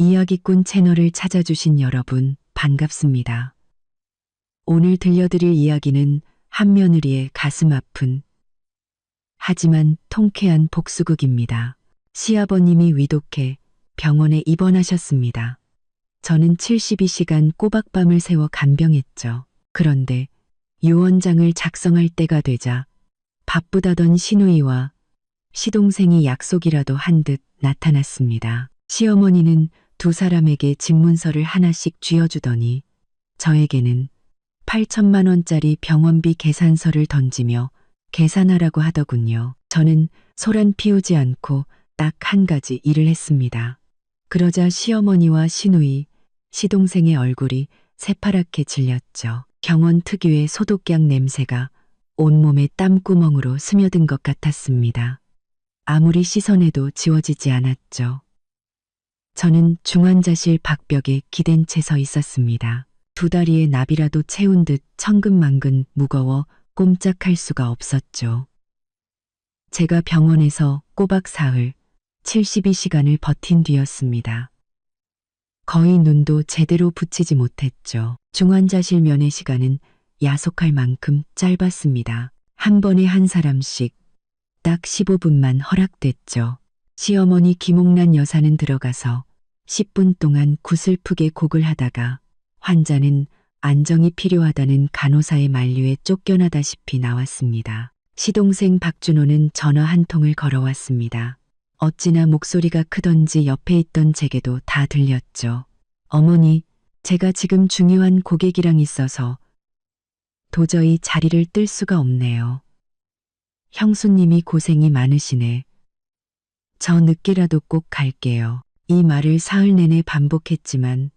이야기꾼 채널을 찾아주신 여러분, 반갑습니다. 오늘 들려드릴 이야기는 한며느리의 가슴 아픈 하지만 통쾌한 복수극입니다. 시아버님이 위독해 병원에 입원하셨습니다. 저는 72시간 꼬박밤을 새워 간병했죠. 그런데 유언장을 작성할 때가 되자 바쁘다던 시누이와 시동생이 약속이라도 한 듯 나타났습니다. 시어머니는 두 사람에게 집문서를 하나씩 쥐어주더니 저에게는 8천만 원짜리 병원비 계산서를 던지며 계산하라고 하더군요. 저는 소란 피우지 않고 딱 한 가지 일을 했습니다. 그러자 시어머니와 시누이, 시동생의 얼굴이 새파랗게 질렸죠. 병원 특유의 소독약 냄새가 온몸에 땀구멍으로 스며든 것 같았습니다. 아무리 씻어내도 지워지지 않았죠. 저는 중환자실 박벽에 기댄 채 서 있었습니다. 두 다리에 나비라도 채운 듯 천근만근 무거워 꼼짝할 수가 없었죠. 제가 병원에서 꼬박 사흘 72시간을 버틴 뒤였습니다. 거의 눈도 제대로 붙이지 못했죠. 중환자실 면회 시간은 야속할 만큼 짧았습니다. 한 번에 한 사람씩 딱 15분만 허락됐죠. 시어머니 김옥란 여사는 들어가서 10분 동안 구슬프게 곡을 하다가 환자는 안정이 필요하다는 간호사의 만류에 쫓겨나다시피 나왔습니다. 시동생 박준호는 전화 한 통을 걸어왔습니다. 어찌나 목소리가 크던지 옆에 있던 제게도 다 들렸죠. 어머니, 제가 지금 중요한 고객이랑 있어서 도저히 자리를 뜰 수가 없네요. 형수님이 고생이 많으시네. 저 늦게라도 꼭 갈게요. 이 말을 사흘 내내 반복했지만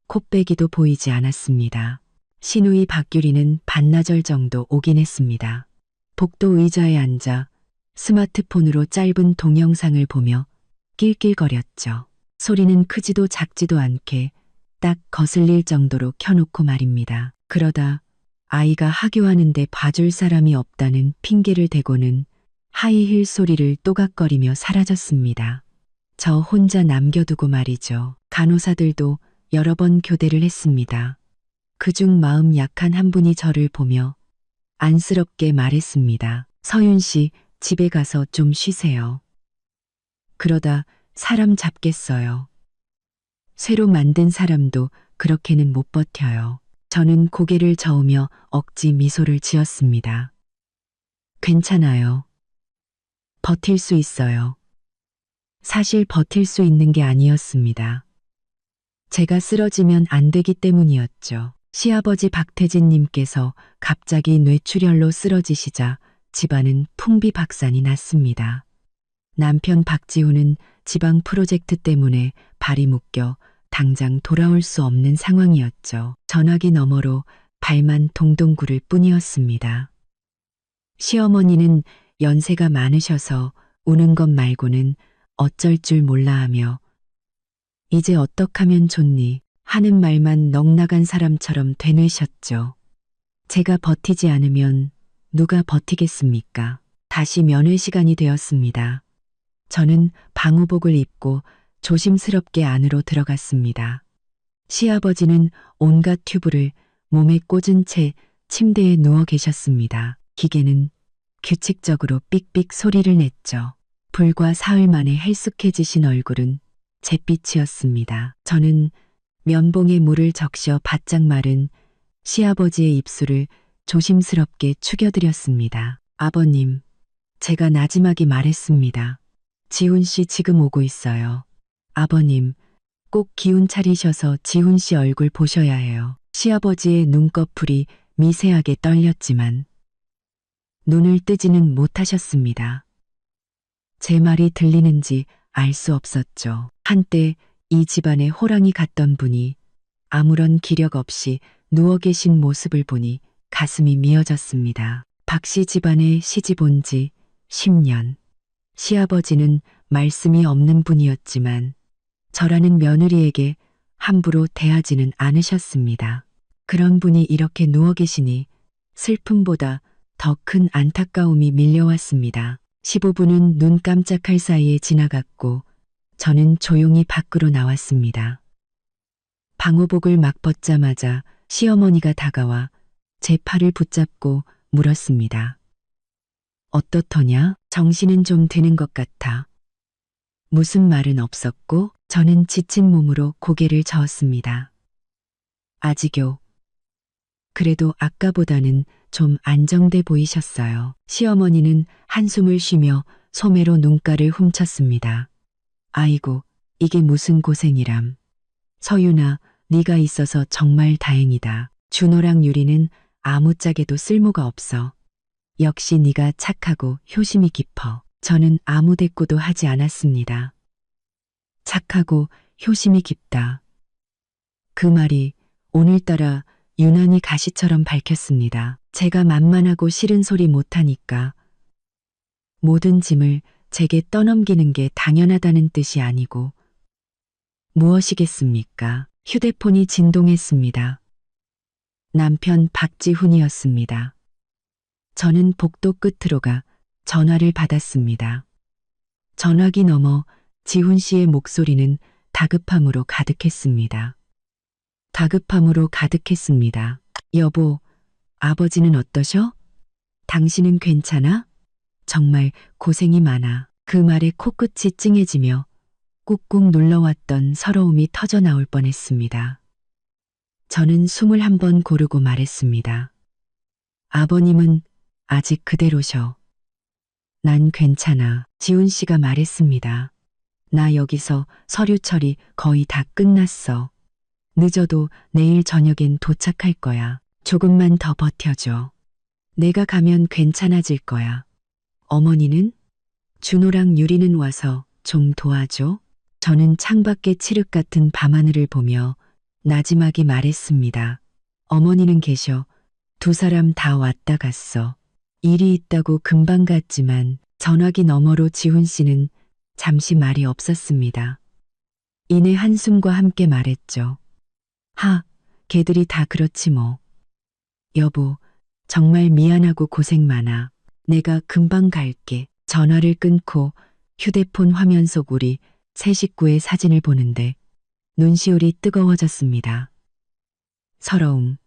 코빼기도 보이지 않았습니다. 시누이 박규리는 반나절 정도 오긴 했습니다. 복도 의자에 앉아 스마트폰으로 짧은 동영상을 보며 낄낄거렸죠. 소리는 크지도 작지도 않게 딱 거슬릴 정도로 켜놓고 말입니다. 그러다 아이가 하교하는데 봐줄 사람이 없다는 핑계를 대고는 하이힐 소리를 또각거리며 사라졌습니다. 저 혼자 남겨두고 말이죠. 간호사들도 여러 번 교대를 했습니다. 그중 마음 약한 한 분이 저를 보며 안쓰럽게 말했습니다. 서윤 씨, 집에 가서 좀 쉬세요. 그러다 사람 잡겠어요. 새로 만든 사람도 그렇게는 못 버텨요. 저는 고개를 저으며 억지 미소를 지었습니다. 괜찮아요. 버틸 수 있어요. 사실 버틸 수 있는 게 아니었습니다. 제가 쓰러지면 안 되기 때문이었죠. 시아버지 박태진님께서 갑자기 뇌출혈로 쓰러지시자 집안은 풍비박산이 났습니다. 남편 박지훈은 지방 프로젝트 때문에 발이 묶여 당장 돌아올 수 없는 상황이었죠. 전화기 너머로 발만 동동 구를 뿐이었습니다. 시어머니는 연세가 많으셔서 우는 것 말고는 어쩔 줄 몰라 하며 이제 어떡하면 좋니 하는 말만 넋나간 사람처럼 되뇌셨죠. 제가 버티지 않으면 누가 버티겠습니까? 다시 면회 시간이 되었습니다. 저는 방호복을 입고 조심스럽게 안으로 들어갔습니다. 시아버지는 온갖 튜브를 몸에 꽂은 채 침대에 누워 계셨습니다. 기계는 규칙적으로 삑삑 소리를 냈죠. 불과 사흘 만에 헬쑥해지신 얼굴은 잿빛이었습니다. 저는 면봉에 물을 적셔 바짝 마른 시아버지의 입술을 조심스럽게 축여드렸습니다. 아버님, 제가 나지막이 말했습니다. 지훈 씨 지금 오고 있어요. 아버님, 꼭 기운 차리셔서 지훈 씨 얼굴 보셔야 해요. 시아버지의 눈꺼풀이 미세하게 떨렸지만 눈을 뜨지는 못하셨습니다. 제 말이 들리는지 알 수 없었죠. 한때 이 집안의 호랑이 같던 분이 아무런 기력 없이 누워 계신 모습을 보니 가슴이 미어졌습니다. 박씨 집안에 시집 온 지 10년. 시아버지는 말씀이 없는 분이었지만 저라는 며느리에게 함부로 대하지는 않으셨습니다. 그런 분이 이렇게 누워 계시니 슬픔보다 더 큰 안타까움이 밀려왔습니다. 15분은 눈 깜짝할 사이에 지나갔고 저는 조용히 밖으로 나왔습니다. 방호복을 막 벗자마자 시어머니가 다가와 제 팔을 붙잡고 물었습니다. 어떻더냐? 정신은 좀 드는 것 같아. 무슨 말은 없었고 저는 지친 몸으로 고개를 저었습니다. 아직요. 그래도 아까보다는 좀 안정돼 보이셨어요. 시어머니는 한숨을 쉬며 소매로 눈가를 훔쳤습니다. 아이고, 이게 무슨 고생이람. 서윤아, 네가 있어서 정말 다행이다. 준호랑 유리는 아무짝에도 쓸모가 없어. 역시 네가 착하고 효심이 깊어. 저는 아무 대꾸도 하지 않았습니다. 착하고 효심이 깊다. 그 말이 오늘따라 유난히 가시처럼 밝혔습니다. 제가 만만하고 싫은 소리 못하니까 모든 짐을 제게 떠넘기는 게 당연하다는 뜻이 아니고 무엇이겠습니까? 휴대폰이 진동했습니다. 남편 박지훈이었습니다. 저는 복도 끝으로 가 전화를 받았습니다. 전화기 너머 지훈 씨의 목소리는 다급함으로 가득했습니다. 다급함으로 가득했습니다. 여보, 아버지는 어떠셔? 당신은 괜찮아? 정말 고생이 많아. 그 말에 코끝이 찡해지며 꾹꾹 눌러왔던 서러움이 터져 나올 뻔했습니다. 저는 숨을 한번 고르고 말했습니다. 아버님은 아직 그대로셔. 난 괜찮아. 지훈 씨가 말했습니다. 나 여기서 서류 처리 거의 다 끝났어. 늦어도 내일 저녁엔 도착할 거야. 조금만 더 버텨줘. 내가 가면 괜찮아질 거야. 어머니는? 준호랑 유리는 와서 좀 도와줘. 저는 창밖의 칠흑 같은 밤하늘을 보며 나지막이 말했습니다. 어머니는 계셔. 두 사람 다 왔다 갔어. 일이 있다고 금방 갔지만 전화기 너머로 지훈 씨는 잠시 말이 없었습니다. 이내 한숨과 함께 말했죠. 걔들이 다 그렇지 뭐. 여보, 정말 미안하고 고생 많아. 내가 금방 갈게. 전화를 끊고 휴대폰 화면 속 우리 세 식구의 사진을 보는데 눈시울이 뜨거워졌습니다. 서러움.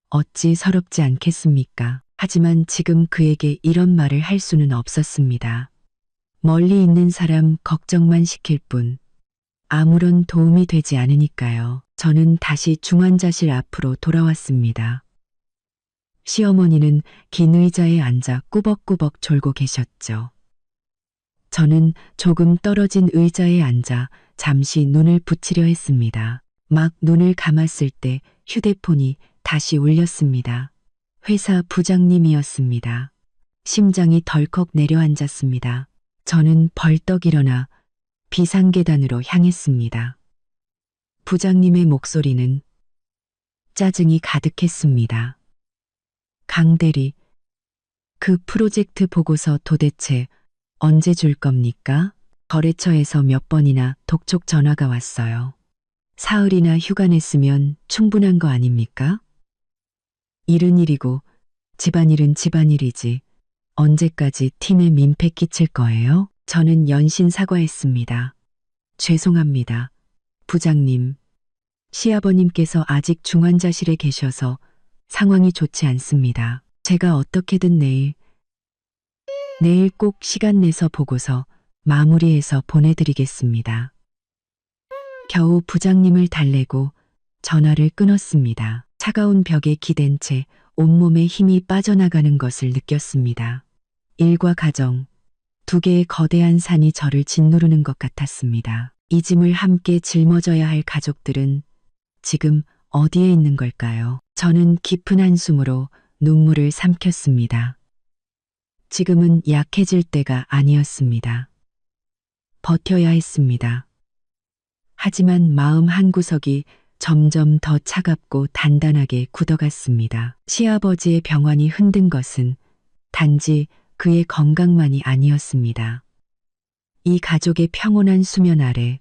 어찌 서럽지 않겠습니까? 하지만 지금 그에게 이런 말을 할 수는 없었습니다. 멀리 있는 사람 걱정만 시킬 뿐 아무런 도움이 되지 않으니까요. 저는 다시 중환자실 앞으로 돌아왔습니다. 시어머니는 긴 의자에 앉아 꾸벅꾸벅 졸고 계셨죠. 저는 조금 떨어진 의자에 앉아 잠시 눈을 붙이려 했습니다. 막 눈을 감았을 때 휴대폰이 다시 울렸습니다. 회사 부장님이었습니다. 심장이 덜컥 내려앉았습니다. 저는 벌떡 일어나 비상계단으로 향했습니다. 부장님의 목소리는 짜증이 가득했습니다. 강 대리, 그 프로젝트 보고서 도대체 언제 줄 겁니까? 거래처에서 몇 번이나 독촉 전화가 왔어요. 사흘이나 휴가 냈으면 충분한 거 아닙니까? 일은 일이고 집안일은 집안일이지. 언제까지 팀에 민폐 끼칠 거예요? 저는 연신 사과했습니다. 죄송합니다. 부장님, 시아버님께서 아직 중환자실에 계셔서 상황이 좋지 않습니다. 제가 어떻게든 내일 꼭 시간 내서 보고서 마무리해서 보내드리겠습니다. 겨우 부장님을 달래고 전화를 끊었습니다. 차가운 벽에 기댄 채 온몸에 힘이 빠져나가는 것을 느꼈습니다. 일과 가정, 두 개의 거대한 산이 저를 짓누르는 것 같았습니다. 이 짐을 함께 짊어져야 할 가족들은 지금 어디에 있는 걸까요? 저는 깊은 한숨으로 눈물을 삼켰습니다. 지금은 약해질 때가 아니었습니다. 버텨야 했습니다. 하지만 마음 한구석이 점점 더 차갑고 단단하게 굳어갔습니다. 시아버지의 병환이 흔든 것은 단지 그의 건강만이 아니었습니다. 이 가족의 평온한 수면 아래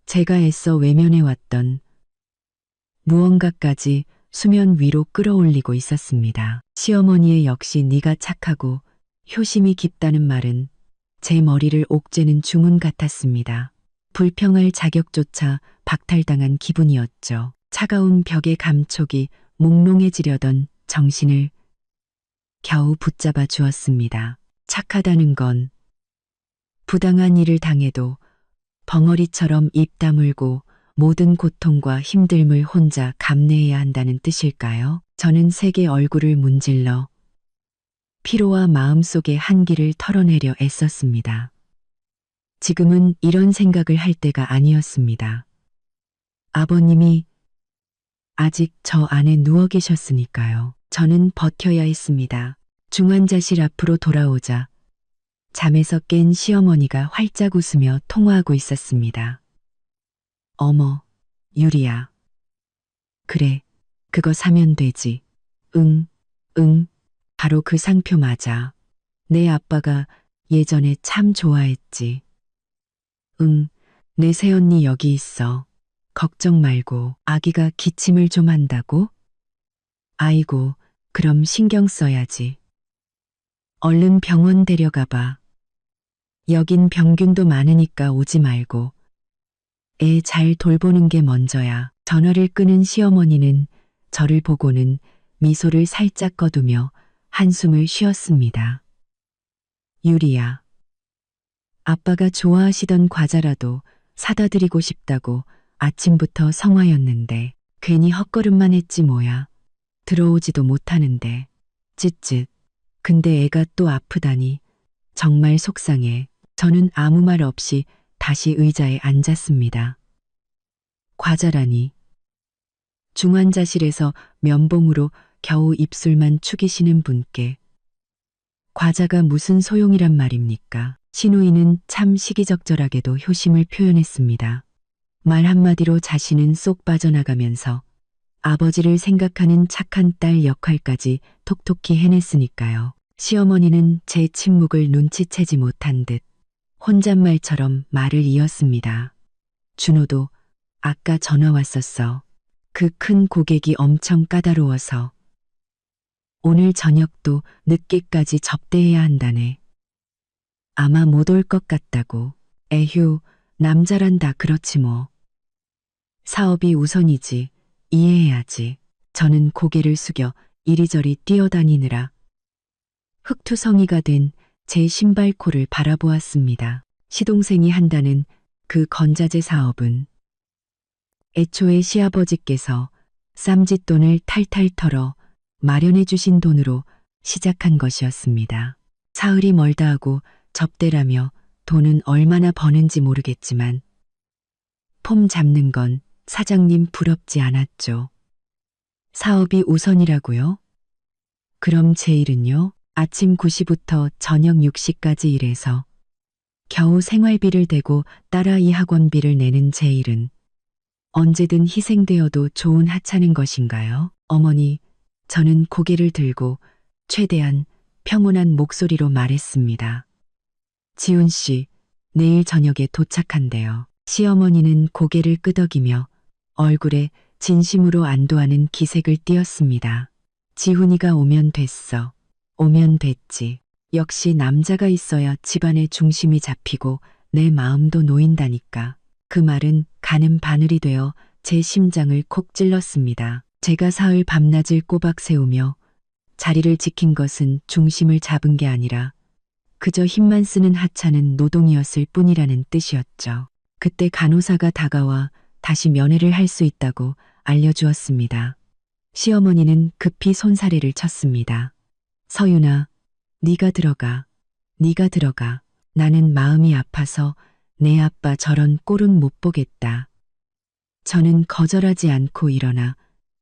제가 애써 외면해왔던 무언가까지 수면 위로 끌어올리고 있었습니다. 시어머니의 역시 네가 착하고 효심이 깊다는 말은 제 머리를 옥죄는 주문 같았습니다. 불평할 자격조차 박탈당한 기분이었죠. 차가운 벽의 감촉이 몽롱해지려던 정신을 겨우 붙잡아 주었습니다. 착하다는 건 부당한 일을 당해도 벙어리처럼 입 다물고 모든 고통과 힘듦을 혼자 감내해야 한다는 뜻일까요? 저는 세게 얼굴을 문질러 피로와 마음속의 한기를 털어내려 애썼습니다. 지금은 이런 생각을 할 때가 아니었습니다. 아버님이 아직 저 안에 누워 계셨으니까요. 저는 버텨야 했습니다. 중환자실 앞으로 돌아오자 잠에서 깬 시어머니가 활짝 웃으며 통화하고 있었습니다. 어머, 유리야. 그래, 그거 사면 되지. 응, 응, 바로 그 상표 맞아. 내 아빠가 예전에 참 좋아했지. 응, 내 새언니 여기 있어. 걱정 말고. 아기가 기침을 좀 한다고? 아이고, 그럼 신경 써야지. 얼른 병원 데려가 봐. 여긴 병균도 많으니까 오지 말고. 애 잘 돌보는 게 먼저야. 전화를 끊은 시어머니는 저를 보고는 미소를 살짝 거두며 한숨을 쉬었습니다. 유리야. 아빠가 좋아하시던 과자라도 사다 드리고 싶다고 아침부터 성화였는데 괜히 헛걸음만 했지 뭐야. 들어오지도 못하는데. 쯧쯧. 근데 애가 또 아프다니. 정말 속상해. 저는 아무 말 없이 다시 의자에 앉았습니다. 과자라니. 중환자실에서 면봉으로 겨우 입술만 축이시는 분께 과자가 무슨 소용이란 말입니까? 시누이는 참 시기적절하게도 효심을 표현했습니다. 말 한마디로 자신은 쏙 빠져나가면서 아버지를 생각하는 착한 딸 역할까지 톡톡히 해냈으니까요. 시어머니는 제 침묵을 눈치채지 못한 듯 혼잣말처럼 말을 이었습니다. 준호도 아까 전화 왔었어. 그 큰 고객이 엄청 까다로워서 오늘 저녁도 늦게까지 접대해야 한다네. 아마 못 올 것 같다고. 에휴, 남자란다 그렇지 뭐. 사업이 우선이지. 이해해야지. 저는 고개를 숙여 이리저리 뛰어다니느라 흙투성이가 된 제 신발코를 바라보았습니다. 시동생이 한다는 그 건자재 사업은 애초에 시아버지께서 쌈짓돈을 탈탈 털어 마련해 주신 돈으로 시작한 것이었습니다. 사흘이 멀다 하고 접대라며 돈은 얼마나 버는지 모르겠지만 폼 잡는 건 사장님 부럽지 않았죠. 사업이 우선이라고요? 그럼 제 일은요? 아침 9시부터 저녁 6시까지 일해서 겨우 생활비를 대고 딸아이 학원비를 내는 제 일은 언제든 희생되어도 좋은 하찮은 것인가요? 어머니, 저는 고개를 들고 최대한 평온한 목소리로 말했습니다. 지훈 씨, 내일 저녁에 도착한대요. 시어머니는 고개를 끄덕이며 얼굴에 진심으로 안도하는 기색을 띠었습니다. 지훈이가 오면 됐어. 오면 됐지. 역시 남자가 있어야 집안의 중심이 잡히고 내 마음도 놓인다니까. 그 말은 가는 바늘이 되어 제 심장을 콕 찔렀습니다. 제가 사흘 밤낮을 꼬박 세우며 자리를 지킨 것은 중심을 잡은 게 아니라 그저 힘만 쓰는 하찮은 노동이었을 뿐이라는 뜻이었죠. 그때 간호사가 다가와 다시 면회를 할 수 있다고 알려주었습니다. 시어머니는 급히 손사래를 쳤습니다. 서윤아, 네가 들어가. 네가 들어가. 나는 마음이 아파서 내 아빠 저런 꼴은 못 보겠다. 저는 거절하지 않고 일어나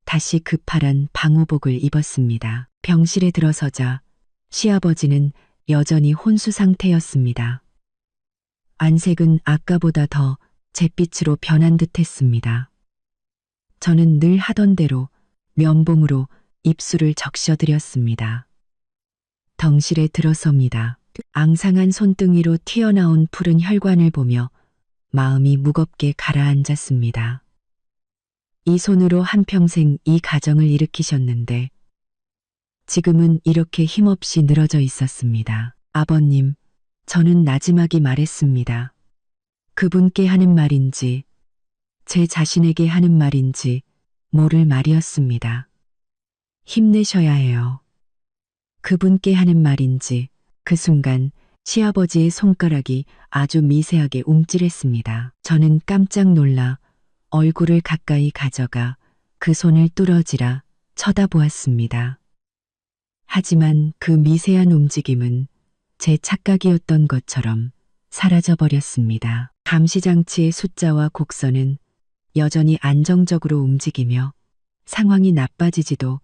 다시 그 파란 방호복을 입었습니다. 병실에 들어서자 시아버지는 여전히 혼수 상태였습니다. 안색은 아까보다 더 잿빛으로 변한 듯 했습니다. 저는 늘 하던 대로 면봉으로 입술을 적셔드렸습니다. 덩실에 들어섭니다. 앙상한 손등위로 튀어나온 푸른 혈관을 보며 마음이 무겁게 가라앉았습니다. 이 손으로 한평생 이 가정을 일으키셨는데 지금은 이렇게 힘없이 늘어져 있었습니다. 아버님, 저는 나지막이 말했습니다. 그분께 하는 말인지 제 자신에게 하는 말인지 모를 말이었습니다. 힘내셔야 해요. 그분께 하는 말인지 그 순간 시아버지의 손가락이 아주 미세하게 움찔했습니다. 저는 깜짝 놀라 얼굴을 가까이 가져가 그 손을 뚫어지라 쳐다보았습니다. 하지만 그 미세한 움직임은 제 착각이었던 것처럼 사라져버렸습니다. 감시장치의 숫자와 곡선은 여전히 안정적으로 움직이며 상황이 나빠지지도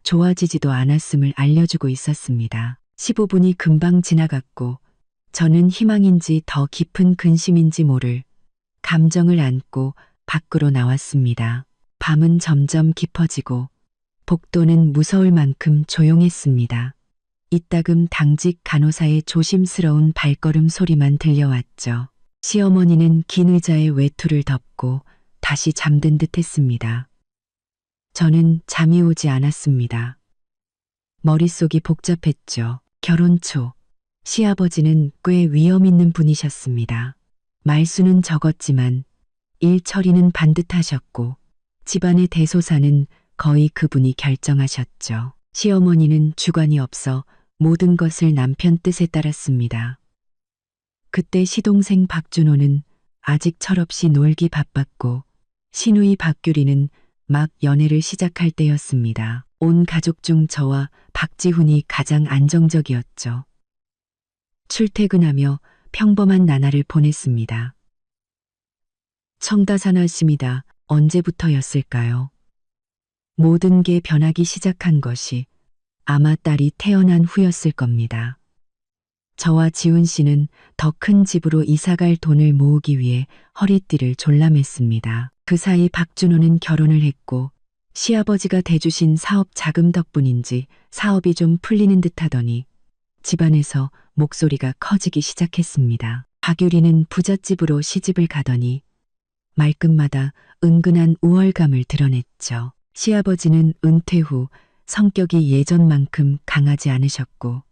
좋아지지도 않았음을 알려주고 있었습니다. 15분이 금방 지나갔고 저는 희망인지 더 깊은 근심인지 모를 감정을 안고 밖으로 나왔습니다. 밤은 점점 깊어지고 복도는 무서울 만큼 조용했습니다. 이따금 당직 간호사의 조심스러운 발걸음 소리만 들려왔죠. 시어머니는 긴 의자에 외투를 덮고 다시 잠든 듯 했습니다. 저는 잠이 오지 않았습니다. 머릿속이 복잡했죠. 결혼 초 시아버지는 꽤 위험 있는 분이셨습니다. 말수는 적었지만 일 처리는 반듯하셨고 집안의 대소사는 거의 그분이 결정하셨죠. 시어머니는 주관이 없어 모든 것을 남편 뜻에 따랐습니다. 그때 시동생 박준호는 아직 철없이 놀기 바빴고 시누이 박규리는 막 연애를 시작할 때였습니다. 온 가족 중 저와 박지훈이 가장 안정적이었죠. 출퇴근하며 평범한 나날을 보냈습니다. 청다사나십니다. 언제부터였을까요? 모든 게 변하기 시작한 것이 아마 딸이 태어난 후였을 겁니다. 저와 지훈 씨는 더 큰 집으로 이사갈 돈을 모으기 위해 허리띠를 졸라맸습니다. 그 사이 박준호는 결혼을 했고 시아버지가 대주신 사업 자금 덕분인지 사업이 좀 풀리는 듯 하더니 집안에서 목소리가 커지기 시작했습니다. 박유리는 부잣집으로 시집을 가더니 말끝마다 은근한 우월감을 드러냈죠. 시아버지는 은퇴 후 성격이 예전만큼 강하지 않으셨고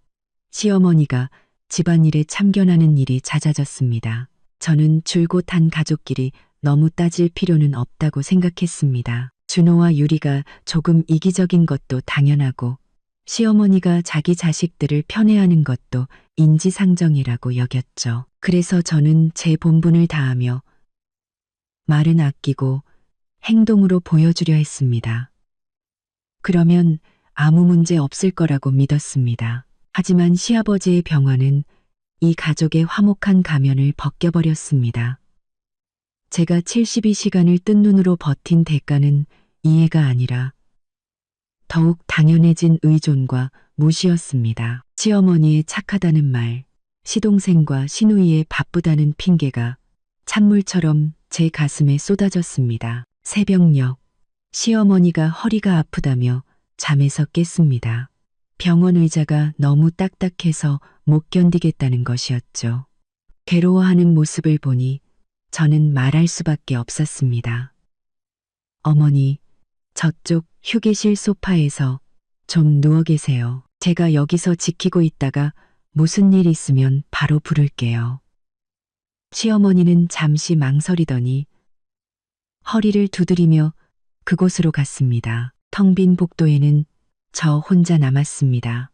시어머니가 집안일에 참견하는 일이 잦아졌습니다. 저는 줄곧 한 가족끼리 너무 따질 필요는 없다고 생각했습니다. 준호와 유리가 조금 이기적인 것도 당연하고 시어머니가 자기 자식들을 편애하는 것도 인지상정이라고 여겼죠. 그래서 저는 제 본분을 다하며 말은 아끼고 행동으로 보여주려 했습니다. 그러면 아무 문제 없을 거라고 믿었습니다. 하지만 시아버지의 병화는 이 가족의 화목한 가면을 벗겨버렸습니다. 제가 72시간을 뜬 눈으로 버틴 대가는 이해가 아니라 더욱 당연해진 의존과 무시였습니다. 시어머니의 착하다는 말, 시동생과 시누이의 바쁘다는 핑계가 찬물처럼 제 가슴에 쏟아졌습니다. 새벽녘, 시어머니가 허리가 아프다며 잠에서 깼습니다. 병원 의자가 너무 딱딱해서 못 견디겠다는 것이었죠. 괴로워하는 모습을 보니 저는 말할 수밖에 없었습니다. 어머니, 저쪽 휴게실 소파에서 좀 누워 계세요. 제가 여기서 지키고 있다가 무슨 일 있으면 바로 부를게요. 시어머니는 잠시 망설이더니 허리를 두드리며 그곳으로 갔습니다. 텅 빈 복도에는 저 혼자 남았습니다.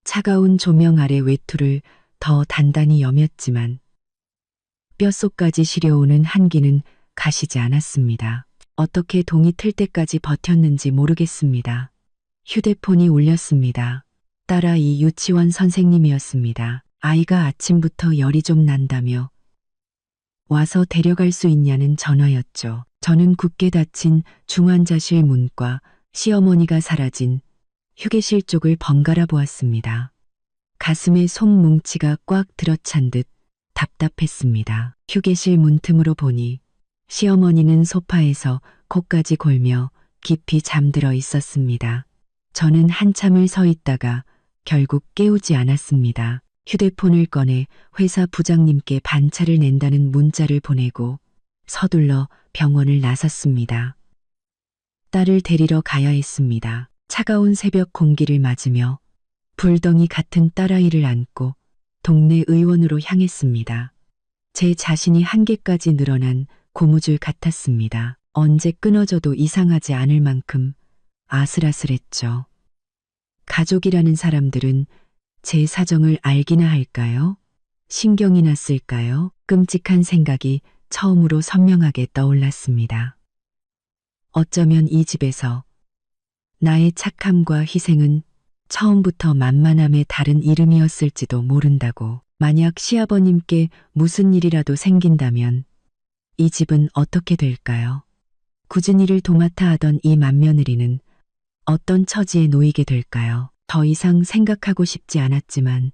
차가운 조명 아래 외투를 더 단단히 여몄지만 뼛속까지 시려오는 한기는 가시지 않았습니다. 어떻게 동이 틀 때까지 버텼는지 모르겠습니다. 휴대폰이 울렸습니다. 딸아이 유치원 선생님이었습니다. 아이가 아침부터 열이 좀 난다며 와서 데려갈 수 있냐는 전화였죠. 저는 굳게 닫힌 중환자실 문과 시어머니가 사라진 휴게실 쪽을 번갈아 보았습니다. 가슴에 손뭉치가 꽉 들어찬 듯 답답했습니다. 휴게실 문틈으로 보니 시어머니는 소파에서 코까지 골며 깊이 잠들어 있었습니다. 저는 한참을 서 있다가 결국 깨우지 않았습니다. 휴대폰을 꺼내 회사 부장님께 반차를 낸다는 문자를 보내고 서둘러 병원을 나섰습니다. 딸을 데리러 가야 했습니다. 차가운 새벽 공기를 맞으며 불덩이 같은 딸아이를 안고 동네 의원으로 향했습니다. 제 자신이 한계까지 늘어난 고무줄 같았습니다. 언제 끊어져도 이상하지 않을 만큼 아슬아슬했죠. 가족이라는 사람들은 제 사정을 알기나 할까요? 신경이 났을까요? 끔찍한 생각이 처음으로 선명하게 떠올랐습니다. 어쩌면 이 집에서 나의 착함과 희생은 처음부터 만만함의 다른 이름이었을지도 모른다고. 만약 시아버님께 무슨 일이라도 생긴다면 이 집은 어떻게 될까요? 굳은 일을 도맡아 하던 이 맏며느리는 어떤 처지에 놓이게 될까요? 더 이상 생각하고 싶지 않았지만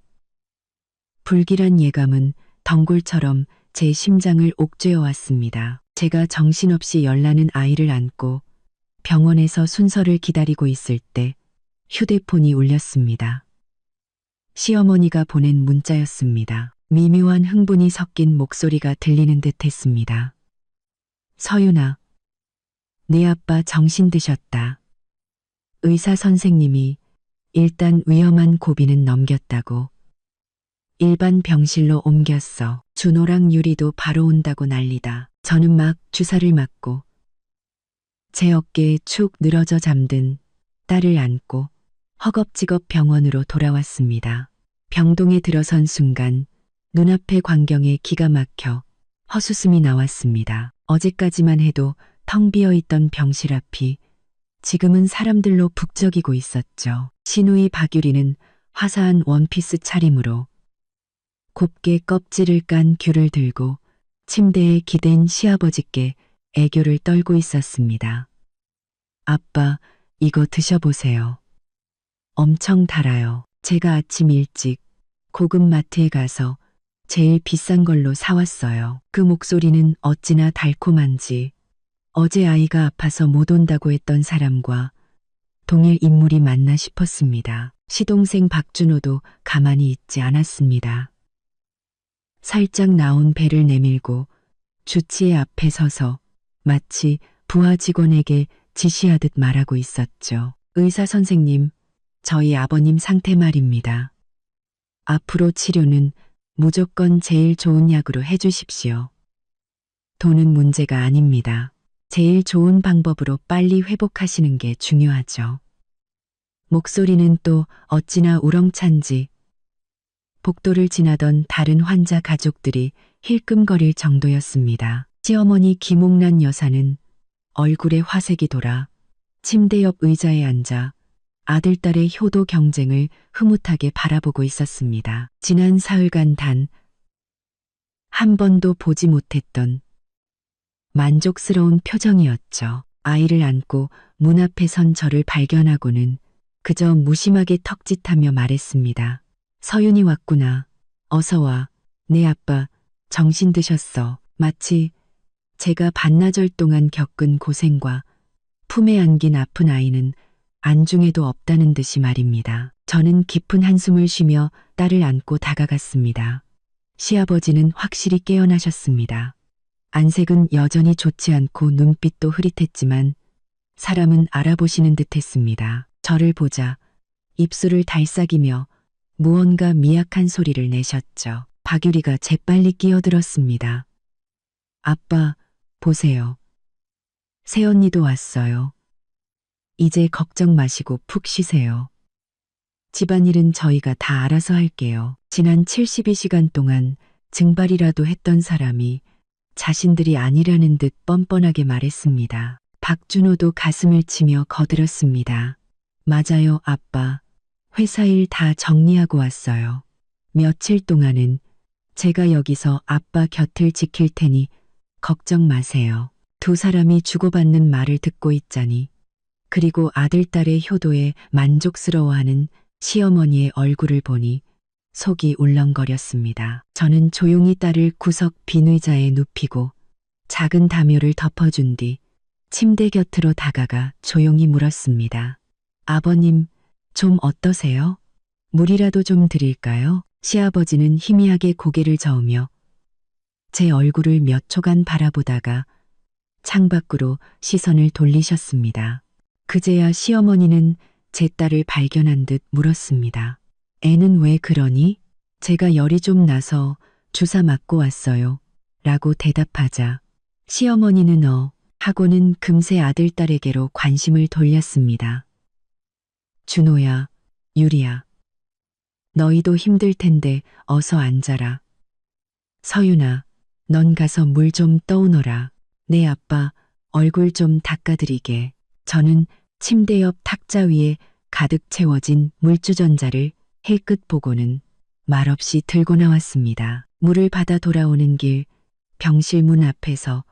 불길한 예감은 덩굴처럼 제 심장을 옥죄어 왔습니다. 제가 정신없이 열나는 아이를 안고 병원에서 순서를 기다리고 있을 때 휴대폰이 울렸습니다. 시어머니가 보낸 문자였습니다. 미묘한 흥분이 섞인 목소리가 들리는 듯 했습니다. 서윤아, 네 아빠 정신 드셨다. 의사 선생님이 일단 위험한 고비는 넘겼다고. 일반 병실로 옮겼어. 준호랑 유리도 바로 온다고 난리다. 저는 막 주사를 맞고 제 어깨에 축 늘어져 잠든 딸을 안고 허겁지겁 병원으로 돌아왔습니다. 병동에 들어선 순간 눈앞의 광경에 기가 막혀 헛웃음이 나왔습니다. 어제까지만 해도 텅 비어 있던 병실 앞이 지금은 사람들로 북적이고 있었죠. 시누이 박유리는 화사한 원피스 차림으로 곱게 껍질을 깐 귤을 들고 침대에 기댄 시아버지께 애교를 떨고 있었습니다. 아빠, 이거 드셔보세요. 엄청 달아요. 제가 아침 일찍 고급 마트에 가서 제일 비싼 걸로 사왔어요. 그 목소리는 어찌나 달콤한지 어제 아이가 아파서 못 온다고 했던 사람과 동일 인물이 맞나 싶었습니다. 시동생 박준호도 가만히 있지 않았습니다. 살짝 나온 배를 내밀고 주치의 앞에 서서 마치 부하 직원에게 지시하듯 말하고 있었죠. 의사 선생님, 저희 아버님 상태 말입니다. 앞으로 치료는 무조건 제일 좋은 약으로 해주십시오. 돈은 문제가 아닙니다. 제일 좋은 방법으로 빨리 회복하시는 게 중요하죠. 목소리는 또 어찌나 우렁찬지 복도를 지나던 다른 환자 가족들이 힐끔거릴 정도였습니다. 시어머니 김옥란 여사는 얼굴에 화색이 돌아 침대 옆 의자에 앉아 아들딸의 효도 경쟁을 흐뭇하게 바라보고 있었습니다. 지난 사흘간 단 한 번도 보지 못했던 만족스러운 표정이었죠. 아이를 안고 문 앞에 선 저를 발견하고는 그저 무심하게 턱짓하며 말했습니다. 서윤이 왔구나. 어서 와. 네 아빠, 정신 드셨어. 마치 제가 반나절 동안 겪은 고생과 품에 안긴 아픈 아이는 안중에도 없다는 듯이 말입니다. 저는 깊은 한숨을 쉬며 딸을 안고 다가갔습니다. 시아버지는 확실히 깨어나셨습니다. 안색은 여전히 좋지 않고 눈빛도 흐릿했지만 사람은 알아보시는 듯 했습니다. 저를 보자 입술을 달싹이며 무언가 미약한 소리를 내셨죠. 박유리가 재빨리 끼어들었습니다. 아빠, 보세요. 새언니도 왔어요. 이제 걱정 마시고 푹 쉬세요. 집안일은 저희가 다 알아서 할게요. 지난 72시간 동안 증발이라도 했던 사람이 자신들이 아니라는 듯 뻔뻔하게 말했습니다. 박준호도 가슴을 치며 거들었습니다. 맞아요, 아빠. 회사 일 다 정리하고 왔어요. 며칠 동안은 제가 여기서 아빠 곁을 지킬 테니 걱정 마세요. 두 사람이 주고받는 말을 듣고 있자니 그리고 아들딸의 효도에 만족스러워하는 시어머니의 얼굴을 보니 속이 울렁거렸습니다. 저는 조용히 딸을 구석 빈 의자에 눕히고 작은 담요를 덮어준 뒤 침대 곁으로 다가가 조용히 물었습니다. 아버님, 좀 어떠세요? 물이라도 좀 드릴까요? 시아버지는 희미하게 고개를 저으며 제 얼굴을 몇 초간 바라보다가 창밖으로 시선을 돌리셨습니다. 그제야 시어머니는 제 딸을 발견한 듯 물었습니다. 애는 왜 그러니? 제가 열이 좀 나서 주사 맞고 왔어요. 라고 대답하자 시어머니는 하고는 금세 아들딸에게로 관심을 돌렸습니다. 준호야, 유리야. 너희도 힘들 텐데 어서 앉아라. 서윤아, 넌 가서 물 좀 떠오너라. 내 아빠 얼굴 좀 닦아드리게. 저는 침대 옆 탁자 위에 가득 채워진 물주전자를 힐끗 보고는 말없이 들고 나왔습니다. 물을 받아 돌아오는 길 병실 문 앞에서